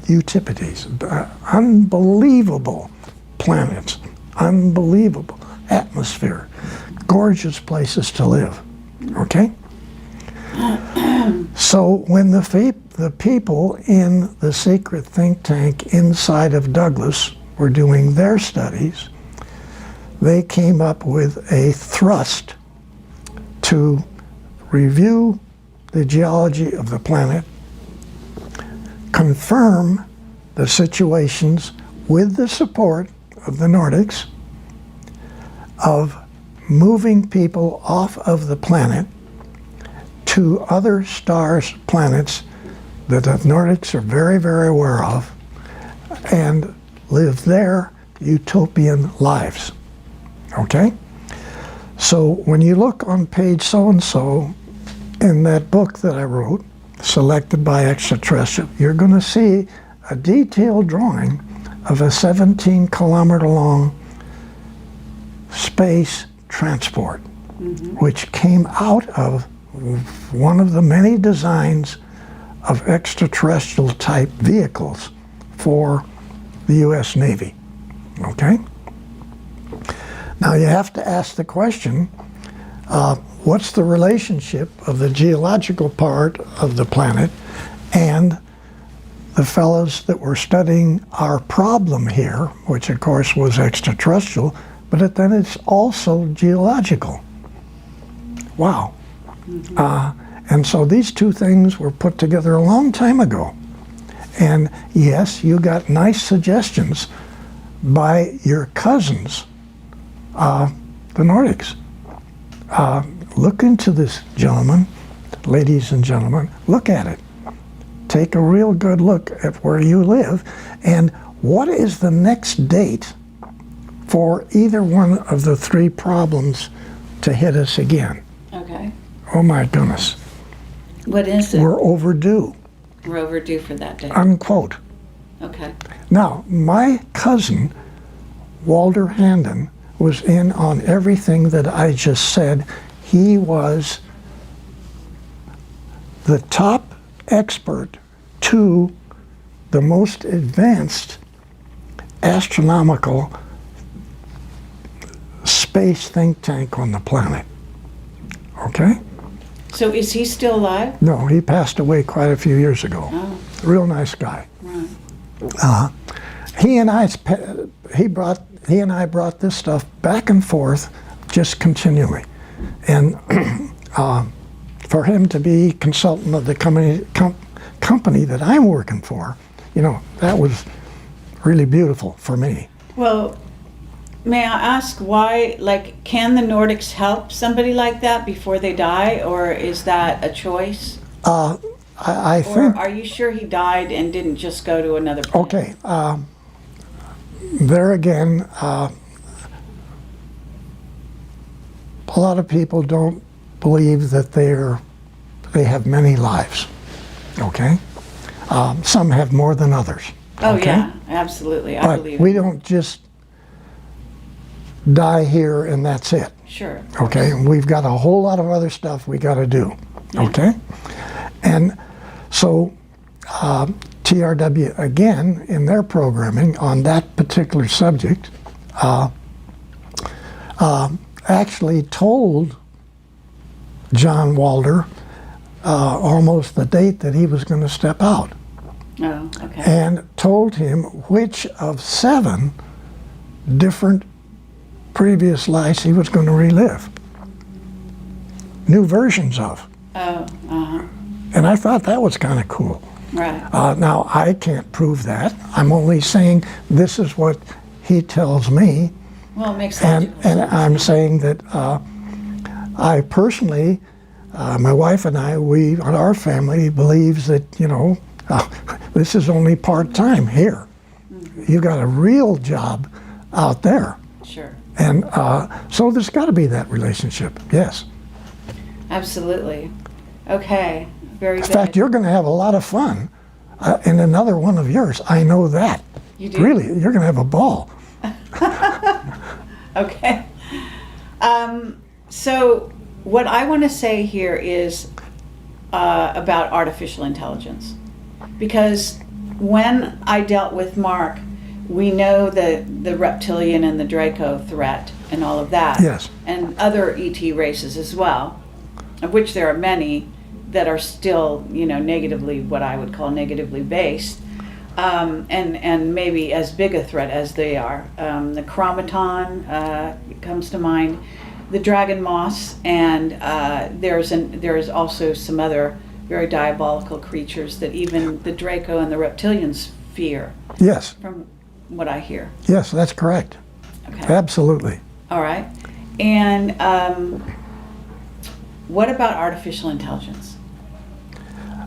Eutippides, unbelievable planets, unbelievable atmosphere, gorgeous places to live, okay? So when the people in the secret think tank inside of Douglas were doing their studies, they came up with a thrust to review the geology of the planet, confirm the situations with the support of the Nordics of moving people off of the planet to other stars, planets that the Nordics are very, very aware of, and live their utopian lives. Okay? So when you look on page so-and-so in that book that I wrote, Selected by Extraterrestrials, you're going to see a detailed drawing of a 17-kilometer long space transport, which came out of one of the many designs of extraterrestrial type vehicles for the U.S. Navy. Okay? Now you have to ask the question, what's the relationship of the geological part of the planet and the fellows that were studying our problem here, which of course was extraterrestrial, but then it's also geological. Wow. And so these two things were put together a long time ago. And yes, you got nice suggestions by your cousins, the Nordics. Look into this, gentlemen, ladies and gentlemen, look at it. Take a real good look at where you live, and what is the next date for either one of the 3 problems to hit us again? Okay. Oh my goodness. What is it? We're overdue. We're overdue for that day. Unquote. Okay. Now, my cousin, Walter Handon, was in on everything that I just said. He was the top expert to the most advanced astronomical space think tank on the planet. Okay? So is he still alive? No, he passed away quite a few years ago. Oh, Real nice guy. right. he and I brought this stuff back and forth just continually, and for him to be consultant of the company that I'm working for, that was really beautiful for me. Well, may I ask why, can the Nordics help somebody like that before they die, or is that a choice? I Or think. are you sure he died and didn't just go to another planet? Okay. There again, a lot of people don't believe that they have many lives. Okay. Some have more than others. Oh, okay? yeah, absolutely. I But believe we it. don't just die here and that's it. Sure. Okay, and we've got a whole lot of other stuff we got to do. Okay, and so TRW again in their programming on that particular subject actually told John Walder almost the date that he was going to step out, Oh, okay. and told him which of 7 different previous lives he was going to relive. New versions of. Oh, uh-huh. And I thought that was kind of cool. Right. Now, I can't prove that. I'm only saying this is what he tells me. Well, it makes And, logical and sense. I'm saying that I personally, my wife and I, our family believes that, this is only part-time here. You've got a real job out there. Sure. And so there's got to be that relationship, yes. Absolutely. Okay. Very good. In fact, you're going to have a lot of fun in another one of yours. I know that. You do? Really, you're going to have a ball. Okay. So what I want to say here is about artificial intelligence. Because when I dealt with Mark, we know the reptilian and the Draco threat and all of that. Yes. And other ET races as well, of which there are many that are still, negatively, what I would call negatively based. And maybe as big a threat as they are. The chromaton comes to mind, the dragon moss, and there's also some other very diabolical creatures that even the Draco and the reptilians fear, Yes, from what I hear. yes, that's correct. Okay. Absolutely. All right. And what about artificial intelligence?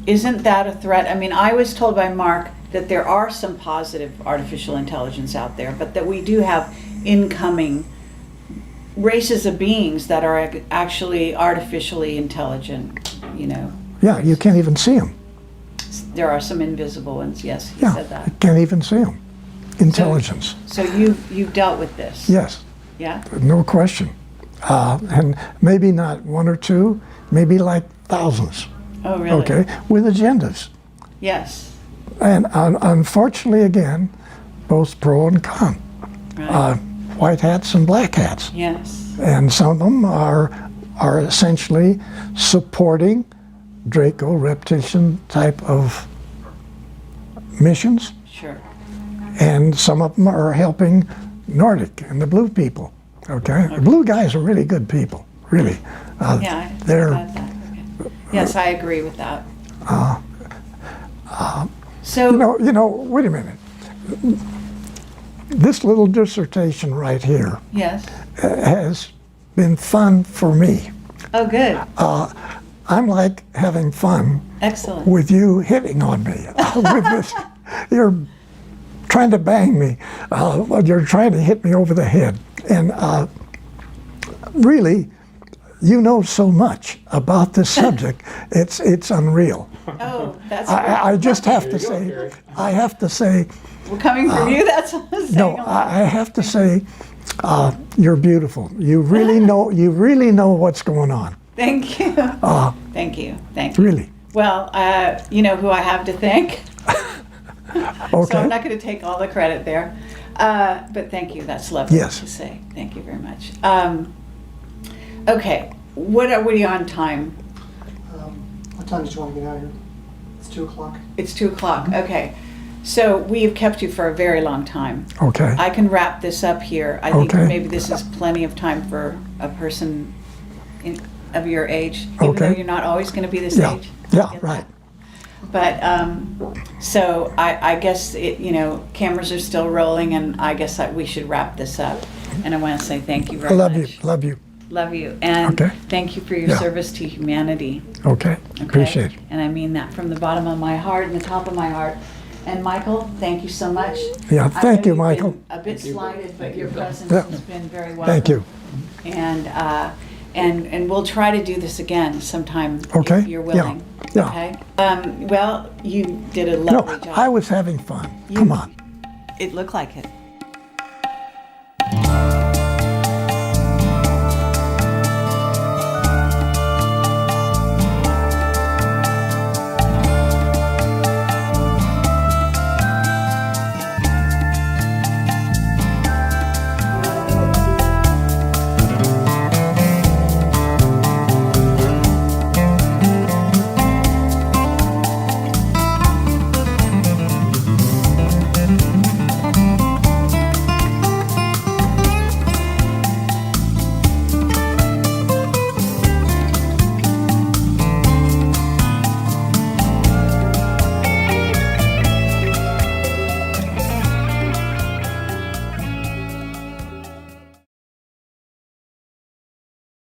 Isn't that a threat? I mean, I was told by Mark that there are some positive artificial intelligence out there, but that we do have incoming races of beings that are actually artificially intelligent, Yeah, you can't even see them. There are some invisible ones, yes, he Yeah, said that. you can't even see them. Intelligence. So you've dealt with this? Yes, Yeah? no question. And maybe not 1 or 2, maybe like thousands. Oh, really? Okay, with agendas. Yes. And unfortunately, again, both pro and con. Right. White hats and black hats. Yes. And some of them are essentially supporting Draco reptilian type of missions, Sure. and some of them are helping Nordic and the blue people. Okay, the blue guys are really good people, really. Yeah, they're I that. Okay. Yes, I agree with that. So, wait a minute. This little dissertation right here yes. has been fun for me. Oh, good. I'm like having fun Excellent. with you hitting on me. With this, you're trying to bang me. You're trying to hit me over the head. And really, you know so much about this subject. It's unreal. Oh, that's I just have to say, I have to say, Well, coming from you, that's what I'm saying. no, I have to say, you're beautiful. You really know what's going on. Thank you. Thank you. Thank you. Really. Well, you know who I have to thank. So Okay. I'm not going to take all the credit there. But thank you. That's lovely Yes. to say. Thank you very much. Okay. What are we on time? What time did you want to get out of here? It's 2 o'clock. It's 2 o'clock. Okay. So we have kept you for a very long time. Okay. I can wrap this up here. I think Okay. maybe this is plenty of time for a person of your age, even Okay. though you're not always going to be this Yeah. age. Yeah, I get right. that. But so I guess cameras are still rolling, and I guess we should wrap this up. And I want to say thank you I very love much. you. Love you. Love you, and Okay. thank you for your Yeah. service to humanity. Okay. Okay? Appreciate it. And I mean that from the bottom of my heart and the top of my heart. And Michael, thank you so much. Yeah, I thank know you, you've been Michael. a bit slighted, but your presence Yeah. has been very welcome. Thank you. And we'll try to do this again sometime Okay. if you're Yeah. willing. Yeah. Okay. Well, you did a No, lovely job. I was having fun. Come on. It looked like it.